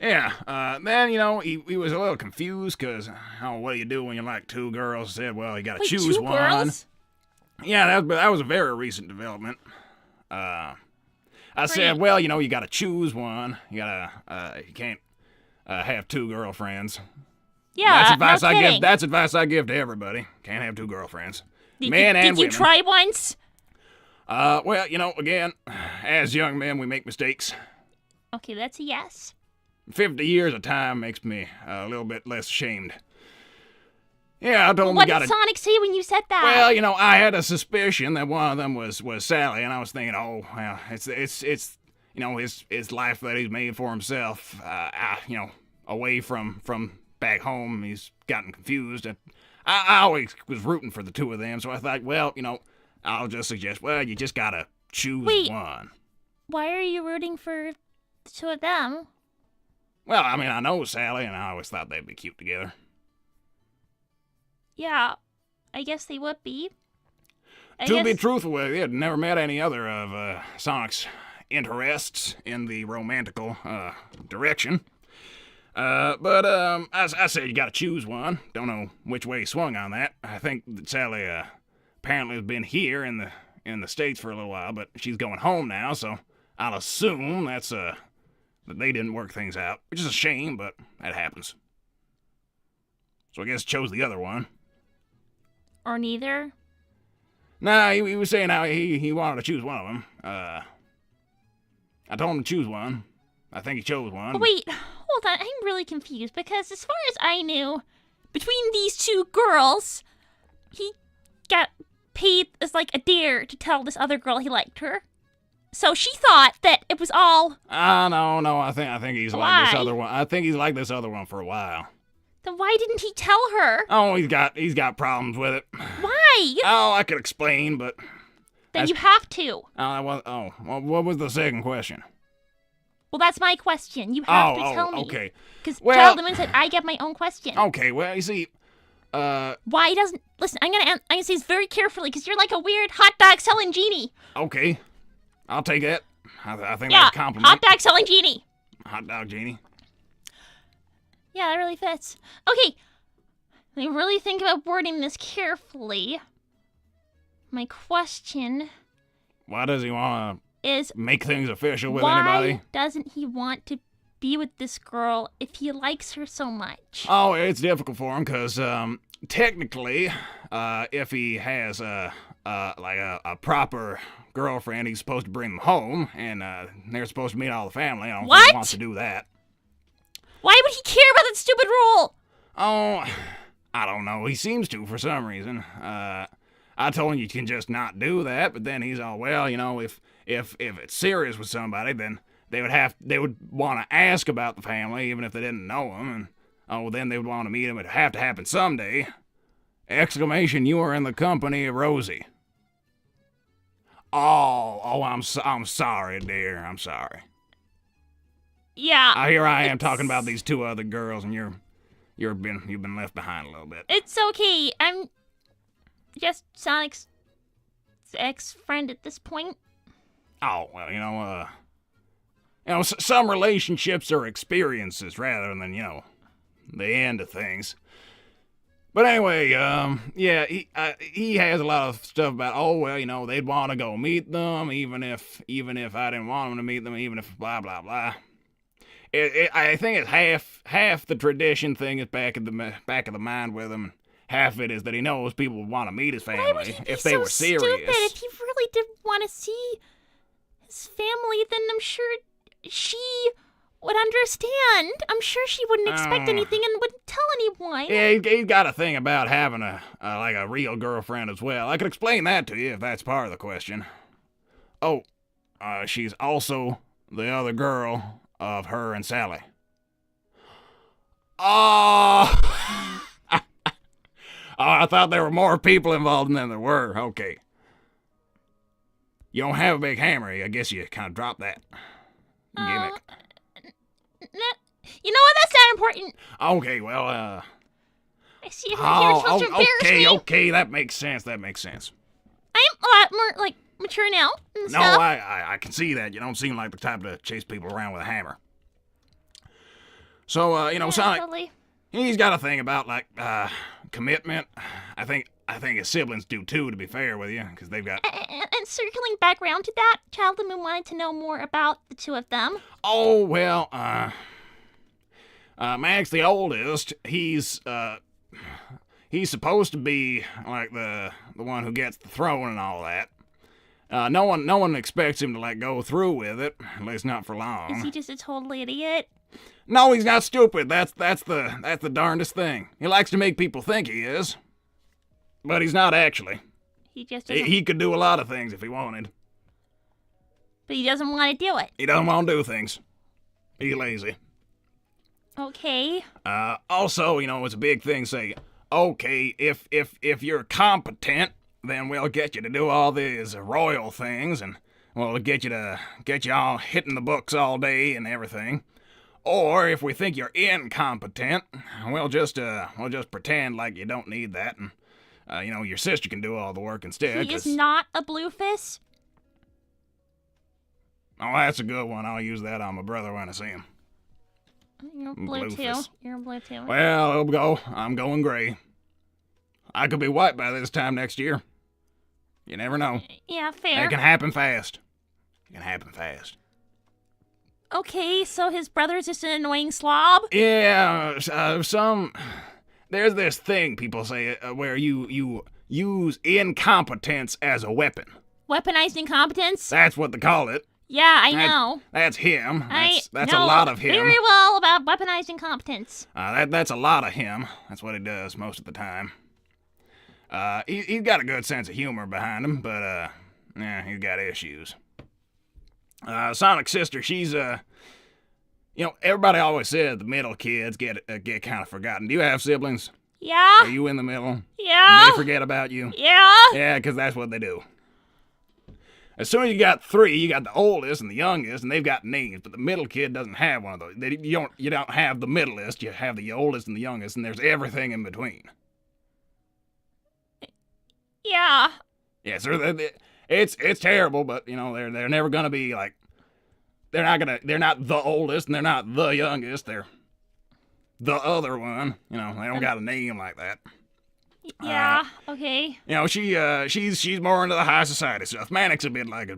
Yeah, then, you know, he was a little confused, because, what do you do when you like two girls? He said, well, you gotta choose two one. Girls? Yeah, that was a very recent development. I said, well, you know, you gotta choose one. You can't have two girlfriends. Yeah, That's advice I give to everybody. Can't have two girlfriends. Did women. you try once? Well, you know, again, as young men, we make mistakes. Okay, that's a yes. 50 years of time makes me a little bit less ashamed. Yeah, I told him what did Sonic say when you said that? Well, you know, I had a suspicion that one of them was Sally, and I was thinking, oh, well, it's you know, his life that he's made for himself, you know, away from back home. He's gotten confused, and I always was rooting for the two of them, so I thought, well, you know, I'll just suggest, well, you just gotta choose one. Why are you rooting for the two of them? Well, I mean, I know Sally, and I always thought they'd be cute together. Yeah, I guess they would be. To be truthful with you, I'd never met any other of Sonic's interests in the romantical direction. But I said you gotta choose one. Don't know which way he swung on that. I think that Sally apparently has been here in the States for a little while, but she's going home now, so I'll assume that's that they didn't work things out, which is a shame, but that happens. So I guess chose the other one. Or neither? Nah, he was saying how he wanted to choose one of them. I told him to choose one. I think he chose one. Wait, hold on. I'm really confused because as far as I knew, between these two girls, he got paid as like a dare to tell this other girl he liked her. So she thought that it was all... No. I think he's like this other one. I think he's like this other one for a while. Then why didn't he tell her? Oh, he's got problems with it. Why? Oh, I could explain, but... Then you have to. Well, what was the second question? Well, that's my question. You have to tell me. Okay. Because Child Lemon said I get my own question. Okay, well, you see, Why doesn't... Listen, I'm gonna say this very carefully, because you're like a weird hot dog selling genie. Okay. I'll take that. I think Yeah, that's a compliment. hot dog selling genie. Hot dog genie. Yeah, that really fits. Okay, let me really think about wording this carefully. My question Why does he want is... to make things official with why anybody? doesn't he want to be with this girl if he likes her so much? Oh, it's difficult for him because technically, if he has a proper girlfriend, he's supposed to bring them home, and they're supposed to meet all the family. I don't think he wants to do that. Why would he care about that stupid rule? Oh, I don't know. He seems to for some reason. I told him you can just not do that, but then he's all, well, you know, if it's serious with somebody, then they would want to ask about the family even if they didn't know him, and then they would want to meet him. It'd have to happen someday. Exclamation! You are in the company of Rosie. Oh, I'm sorry, dear. I'm sorry. Yeah. Here I am talking about these two other girls, and you've been left behind a little bit. It's okay. I'm just Sonic's ex-friend at this point. Oh, well, some relationships are experiences rather than, the end of things. But anyway, yeah, he has a lot of stuff about, oh, well, they'd want to go meet them, even if I didn't want them to meet them, even if blah, blah, blah. I think it's half the tradition thing is back of the mind with him. Half of it is that he knows people would want to meet his family. Why would he be if they so were serious. Stupid? If he really did want to see his family, then I'm sure she would understand. I'm sure she wouldn't expect anything and wouldn't tell anyone. Yeah, he's got a thing about having a real girlfriend as well. I could explain that to you if that's part of the question. Oh, she's also the other girl of her and Sally. Oh, I thought there were more people involved than there were. Okay. You don't have a big hammer. I guess you kind of dropped that gimmick. You know what? That's not important. Okay, well, I see if you're supposed to embarrass me. Okay, that makes sense. I'm a lot more, mature now and No, stuff. I can see that. You don't seem like the type to chase people around with a hammer. So, Yeah, Sonic, totally. he's got a thing about, commitment. I think his siblings do, too, to be fair with you, because they've got... And circling back around to that, Child of the Moon wanted to know more about the two of them. Oh, well, Max, the oldest, he's supposed to be, the one who gets the throne and all that. No one expects him to, go through with it, at least not for long. Is he just a total idiot? No, he's not stupid. That's the darndest thing. He likes to make people think he is. But he's not actually. He just doesn't... He could do a lot of things if he wanted. But he doesn't want to do it. He doesn't want to do things. He's lazy. Okay. Also, it's a big thing say, okay, if you're competent, then we'll get you to do all these royal things, and we'll get you all hitting the books all day and everything. Or if we think you're incompetent, we'll just pretend like you don't need that, and your sister can do all the work instead. He is not a bluefist. Oh, that's a good one. I'll use that on my brother when I see him. You're blue too. You're blue too. Well, I'm going gray. I could be white by this time next year. You never know. Yeah, fair. It can happen fast. Okay, so his brother's just an annoying slob? Yeah, there's this thing people say where you use incompetence as a weapon. Weaponized incompetence? That's what they call it. Yeah, I know. That's him. That's I a know lot of him. very well about weaponized incompetence. That's a lot of him. That's what he does most of the time. He's got a good sense of humor behind him, but he's got issues. Sonic's sister, she's everybody always says the middle kids get kind of forgotten. Do you have siblings? Yeah. Are you in the middle? Yeah. They forget about you? Yeah. Yeah, because that's what they do. As soon as you got three, you got the oldest and the youngest, and they've got names, but the middle kid doesn't have one of those. You don't have the middleest, you have the oldest and the youngest, and there's everything in between. Yeah. Yeah, sir. It's terrible, but they're never gonna be like they're not the oldest and they're not the youngest. They're the other one. They don't got a name like that. Yeah. Okay. She's more into the high society stuff. Manic's a bit like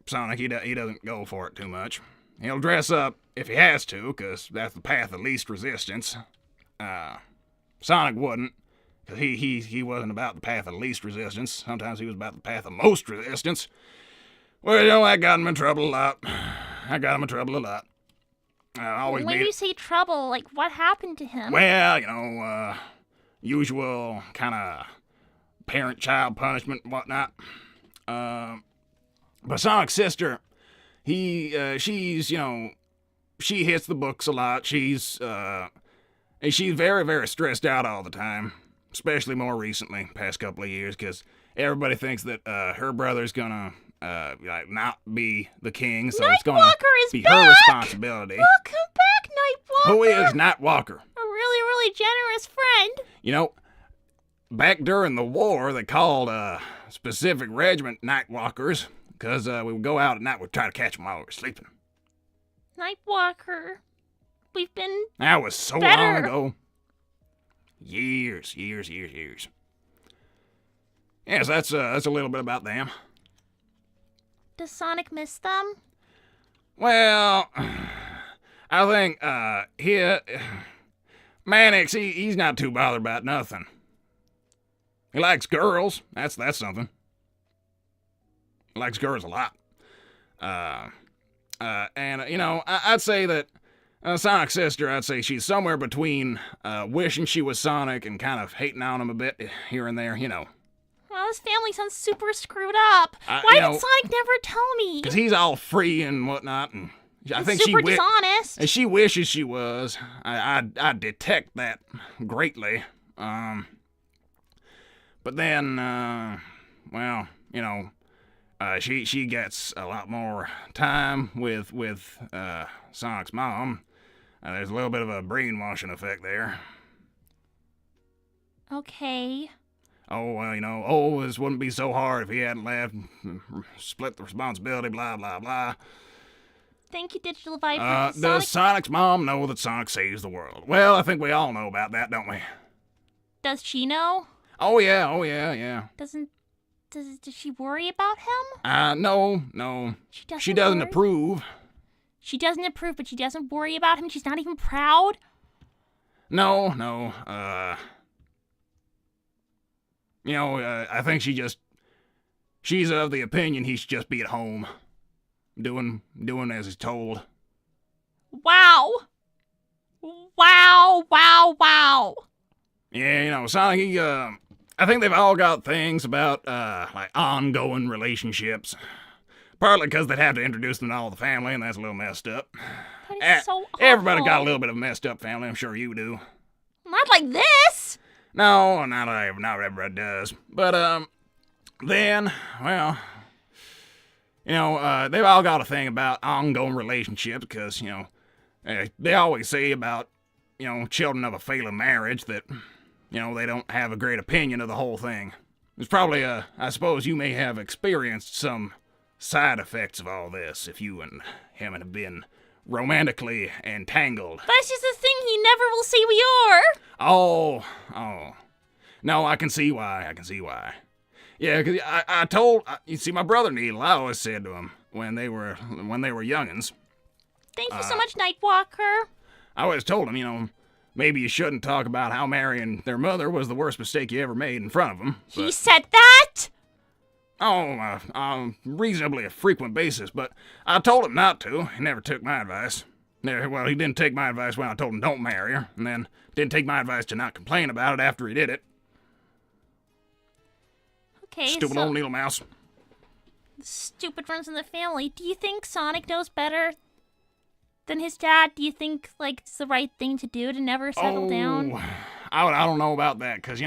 Sonic. He doesn't go for it too much. He'll dress up if he has to, because that's the path of least resistance. Sonic wouldn't, because he wasn't about the path of least resistance. Sometimes he was about the path of most resistance. Well, that got him in trouble a lot. Always when you say trouble, like, what happened to him? Well, usual kind of parent-child punishment and whatnot. But Sonic's sister, she's, she hits the books a lot. She's very, very stressed out all the time, especially more recently, past couple of years, because everybody thinks that her brother's gonna not be the king, so it's gonna be her responsibility. Welcome back, Nightwalker. Who is Nightwalker? A really, really generous friend. Back during the war, they called a specific regiment Nightwalkers, because we would go out at night, we'd try to catch them while we were sleeping. Nightwalker, we've been That was so better. long ago. Years. Yes, that's a little bit about them. Does Sonic miss them? Well, I think Mannix, he's not too bothered about nothing. He likes girls. That's something. He likes girls a lot. And I'd say that Sonic's sister, I'd say she's somewhere between wishing she was Sonic and kind of hating on him a bit here and there. Well, his family sounds super screwed up. Why did Sonic never tell me? Because he's all free and whatnot, and I think super dishonest. And she wishes she was. I detect that greatly. But then, she gets a lot more time with Sonic's mom. There's a little bit of a brainwashing effect there. Okay. Oh, well, this wouldn't be so hard if he hadn't left, split the responsibility, blah, blah, blah. Thank you, Digital Viper. Does Sonic's mom know that Sonic saves the world? Well, I think we all know about that, don't we? Does she know? Oh, yeah. Does she worry about him? No. She doesn't approve. She doesn't approve, but she doesn't worry about him? She's not even proud? No. I think she's of the opinion he should just be at home, doing as he's told. Wow. Yeah, Sonic, I think they've all got things about, like, ongoing relationships. Partly because they'd have to introduce them to all the family, and that's a little messed up. That is so awful. Everybody got a little bit of a messed up family, I'm sure you do. Not like this! No, not everybody does. But, then, well, they've all got a thing about ongoing relationships, because, they always say about, children of a failing marriage that, they don't have a great opinion of the whole thing. There's probably, I suppose you may have experienced some side effects of all this if you and him have been romantically entangled. That's just a thing he never will say we are. Oh. No, I can see why. Yeah, because I told, you see, my brother Needle, I always said to him when they were youngins. Thank you so much, Nightwalker. I always told him, maybe you shouldn't talk about how marrying their mother was the worst mistake you ever made in front of them. He said that? On reasonably a frequent basis, but I told him not to. He never took my advice. Well, he didn't take my advice when I told him don't marry her, and then didn't take my advice to not complain about it after he did it. Okay, Stupid old needle mouse. Stupid runs in the family. Do you think Sonic knows better than his dad? Do you think, it's the right thing to do to never settle down? I don't know about that, because,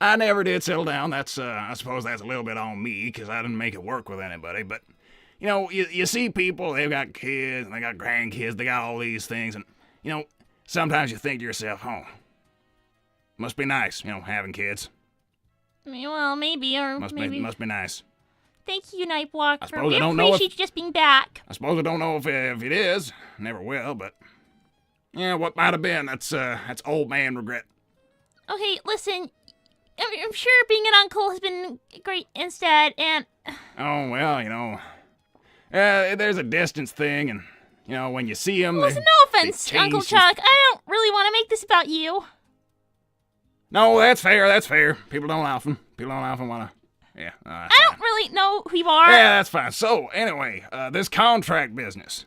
I never did settle down. That's, I suppose that's a little bit on me, because I didn't make it work with anybody. But, you see people, they've got kids, and they got grandkids, they got all these things, and, sometimes you think to yourself, must be nice, having kids. Well, maybe, or maybe. Must be nice. Thank you, Nightwalker. I suppose We I don't know appreciate you just being back. I suppose I don't know if it is. Never will, but yeah, what might have been. That's old man regret. Okay, listen. I'm sure being an uncle has been great instead, and... Oh, well, there's a distance thing, and, when you see them, Listen, no offense, Uncle Chuck. I don't really want to make this about you. No, that's fair. People don't often want to... Yeah. I don't really know who you are. Yeah, that's fine. So, anyway, this contract business.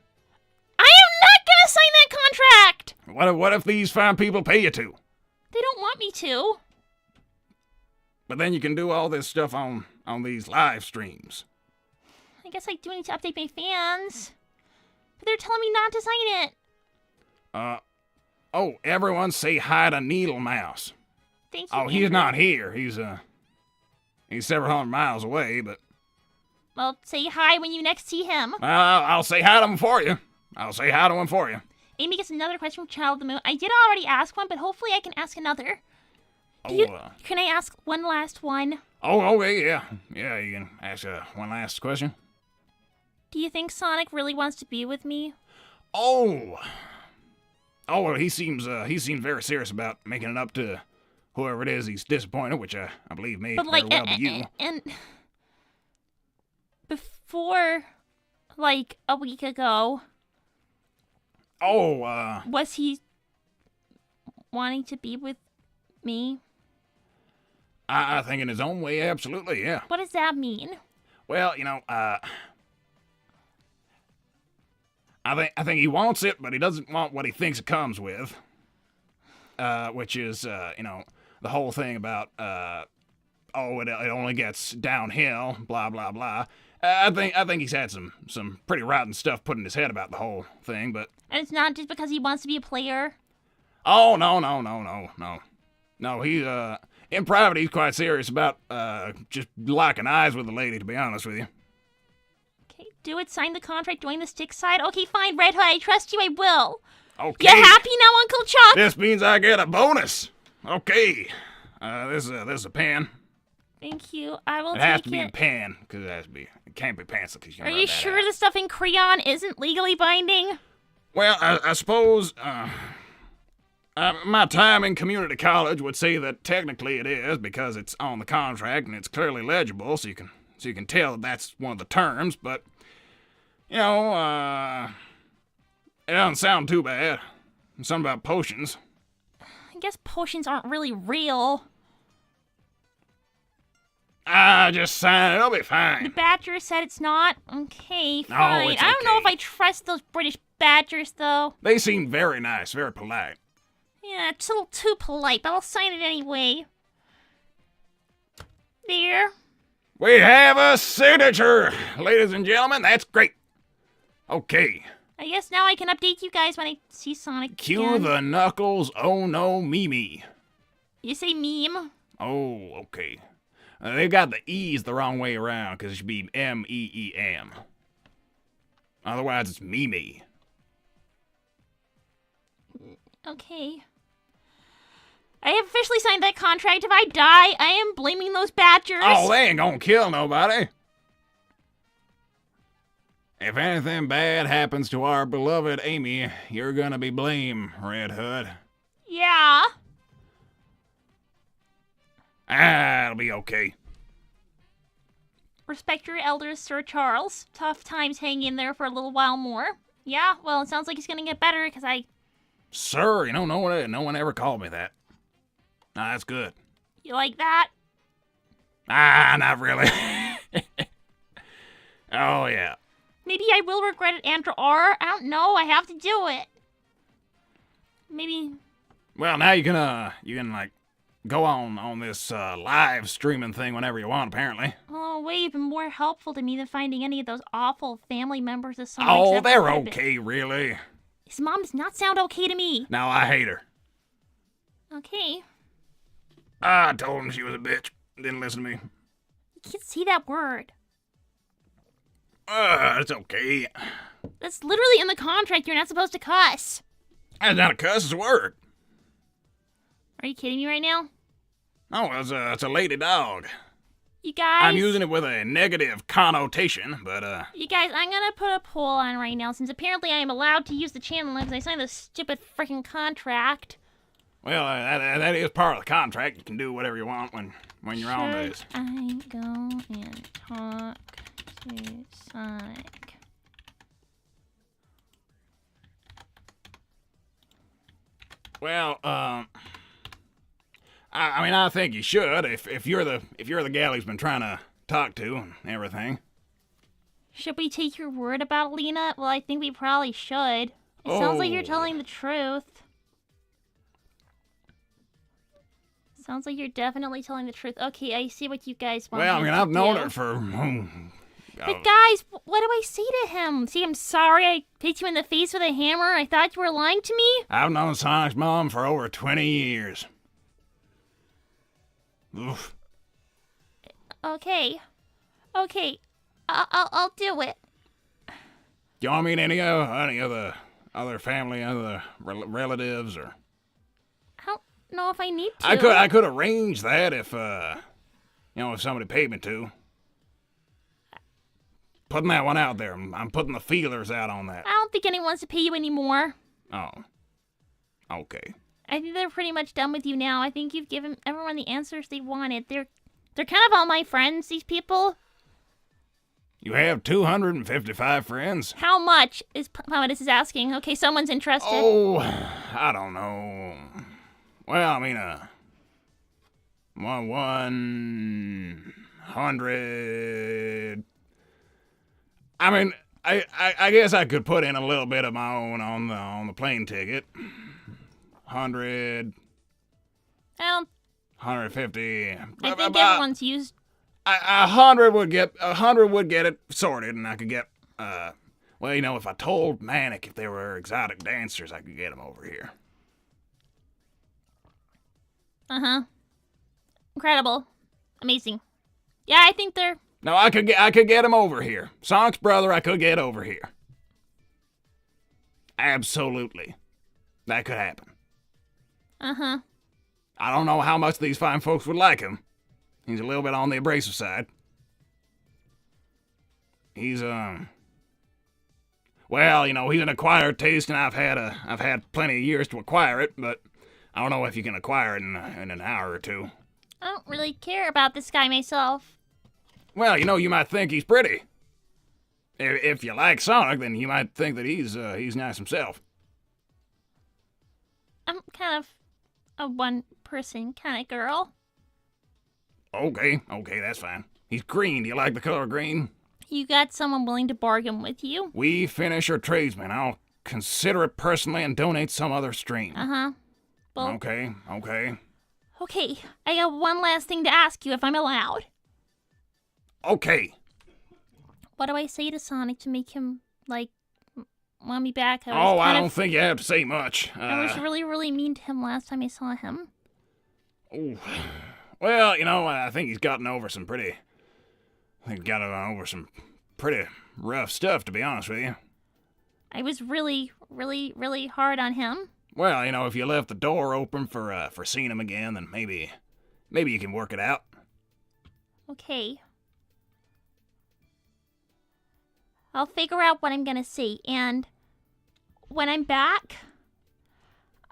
I am not gonna sign that contract! What if these fine people pay you to? They don't want me to. But then you can do all this stuff on these live streams. I guess I do need to update my fans. But they're telling me not to sign it. Everyone say hi to Needle Mouse. Thank you, Oh, he's not here. He's several hundred miles away, but... Well, say hi when you next see him. I'll say hi to him for you. Amy gets another question from Child of the Moon. I did already ask one, but hopefully I can ask another. Can I ask one last one? Oh, okay, yeah. Yeah, you can ask one last question. Do you think Sonic really wants to be with me? Oh, well, he seems very serious about making it up to whoever it is he's disappointed, which I believe may very well be you. And before, a week ago... was he wanting to be with me? I think in his own way, absolutely, yeah. What does that mean? Well, I think he wants it, but he doesn't want what he thinks it comes with. Which is, the whole thing about, it only gets downhill, blah, blah, blah. I think he's had some pretty rotten stuff put in his head about the whole thing, but... And it's not just because he wants to be a player? Oh, no. No, he's, in private, he's quite serious about, just locking eyes with the lady, to be honest with you. Okay, do it. Sign the contract, join the stick side. Okay, fine, Red Hood, I trust you, I will. Okay. You happy now, Uncle Chuck? This means I get a bonus. Okay. This is a pen. Thank you. I will take it. It has to be a pen, because it can't be pencil. Are you sure the stuff in crayon isn't legally binding? Well, I suppose, my time in community college would say that technically it is, because it's on the contract and it's clearly legible, so you can tell that's one of the terms, but, it doesn't sound too bad. Something about potions. I guess potions aren't really real. Just sign it. It'll be fine. The Badger said it's not? Okay, fine. No, it's I don't know okay. if I trust those British Badgers, though. They seem very nice, very polite. Yeah, it's a little too polite, but I'll sign it anyway. There. We have a signature, ladies and gentlemen. That's great. Okay. I guess now I can update you guys when I see Sonic Cue again. the Knuckles Oh No Mimi. You say meme? Oh, okay. They've got the E's the wrong way around, because it should be M-E-E-M. Otherwise, it's Mimi. Okay. I have officially signed that contract. If I die, I am blaming those Badgers. Oh, they ain't gonna kill nobody. If anything bad happens to our beloved Amy, you're gonna be blamed, Red Hood. Yeah. It'll be okay. Respect your elders, Sir Charles. Tough times hanging in there for a little while more. Yeah, well, it sounds like he's gonna get better, because Sir, no one ever called me that. That's good. You like that? Not really. Oh, yeah. Maybe I will regret it, Andrew R. I don't know. I have to do it. Maybe. Well, now you can like go on this live streaming thing whenever you want, apparently. Oh, way you've been more helpful to me than finding any of those awful family members of Sonic's. Oh, they're okay, really. His mom does not sound okay to me. No, I hate her. Okay. I told him she was a bitch. Didn't listen to me. You can't say that word. It's okay. That's literally in the contract. You're not supposed to cuss. That's not a cuss, it's a word. Are you kidding me right now? Oh, it's a lady dog. You guys. I'm using it with a negative connotation, but You guys, I'm gonna put a poll on right now since apparently I am allowed to use the channel because I signed this stupid freaking contract. well, that is part of the contract. You can do whatever you want when you're on this. Should I go and talk to Sonic? Well, I mean, I think you should if you're the gal he's been trying to talk to and everything. Should we take your word about Lena? Well, I think we probably should. It sounds like you're Oh. telling the truth. Sounds like you're definitely telling the truth. Okay, I see what you guys want. Well, I him mean, to I've known do. her for. But guys, what do I say to him? See, I'm sorry I hit you in the face with a hammer. I thought you were lying to me. I've known Sonic's mom for over 20 years. Oof. Okay. Okay. I'll do it. Do you want me to any other family, other relatives, or? I don't know if I need to. I could arrange that if if somebody paid me to. Putting that one out there. I'm putting the feelers out on that. I don't think anyone wants to pay you anymore. Oh. Okay. I think they're pretty much done with you now. I think you've given everyone the answers they wanted. They're kind of all my friends, these people. You have 255 friends? How much is Pomatus is asking? Okay, someone's interested. Oh, I don't know. Well, I mean, 100. I mean, I guess I could put in a little bit of my own on the plane ticket. 100, Well, 150. I think everyone's used. 100 would get it sorted, and I could get if I told Manic if they were exotic dancers, I could get them over here. Incredible. Amazing. Yeah, I think they're. No, I could get him over here. Sonic's brother, I could get over here. Absolutely, that could happen. I don't know how much these fine folks would like him. He's a little bit on the abrasive side. He's well, he's an acquired taste, and I've had plenty of years to acquire it, but I don't know if you can acquire it in an hour or two. I don't really care about this guy myself. Well, you might think he's pretty. If you like Sonic, then you might think that he's nice himself. I'm kind of a one-person kind of girl. Okay, that's fine. He's green. Do you like the color green? You got someone willing to bargain with you? We finish our tradesmen. I'll consider it personally and donate some other stream. Well, Okay. okay, I got one last thing to ask you if I'm allowed. Okay. What do I say to Sonic to make him, want me back? I don't think you have to say much. I was really, really mean to him last time I saw him. Ooh. Well, I think he's gotten over some pretty rough stuff, to be honest with you. I was really, really, really hard on him. Well, if you left the door open for seeing him again, then maybe you can work it out. Okay. I'll figure out what I'm gonna say, and when I'm back,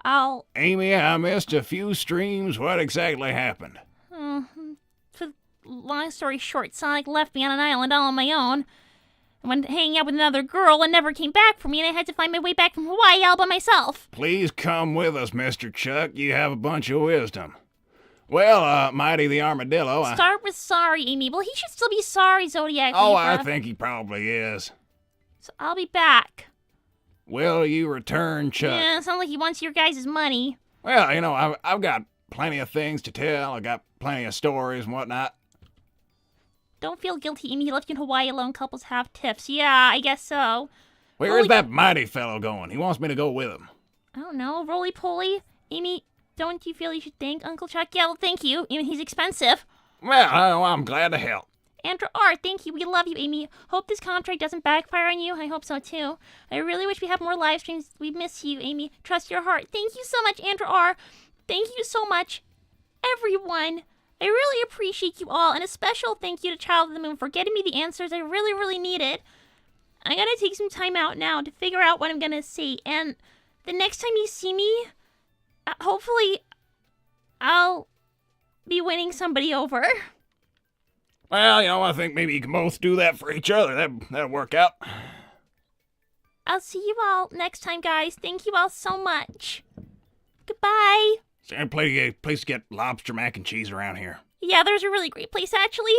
I'll... Amy, I missed a few streams. What exactly happened? For long story short, Sonic left me on an island all on my own. I went hanging out with another girl and never came back for me, and I had to find my way back from Hawaii all by myself. Please come with us, Mr. Chuck. You have a bunch of wisdom. Well, Mighty the Armadillo... Start with sorry, Amy. Well, he should still be sorry, Zodiac Oh, Reaper. I think he probably is. So I'll be back. Will you return, Chuck? Yeah, sounds like he wants your guys' money. Well, I've got plenty of things to tell. I got plenty of stories and whatnot. Don't feel guilty, Amy. He left you in Hawaii alone. Couples have tips. Yeah, I guess so. Where is that Mighty fellow going? He wants me to go with him. I don't know. Roly-poly. Amy, don't you feel you should thank Uncle Chuck? Yeah, well, thank you. Even he's expensive. Well, I'm glad to help. Andrew R., thank you. We love you, Amy. Hope this contract doesn't backfire on you. I hope so, too. I really wish we had more live streams. We miss you, Amy. Trust your heart. Thank you so much, Andrew R. Thank you so much. everyone. I really appreciate you all, and a special thank you to Child of the Moon for getting me the answers I really, really needed. I'm gonna take some time out now to figure out what I'm gonna say, and the next time you see me, hopefully, I'll be winning somebody over. Well, I think maybe you can both do that for each other. That'll work out. I'll see you all next time, guys. Thank you all so much. Goodbye. Is there any place to get lobster mac and cheese around here? Yeah, there's a really great place, actually.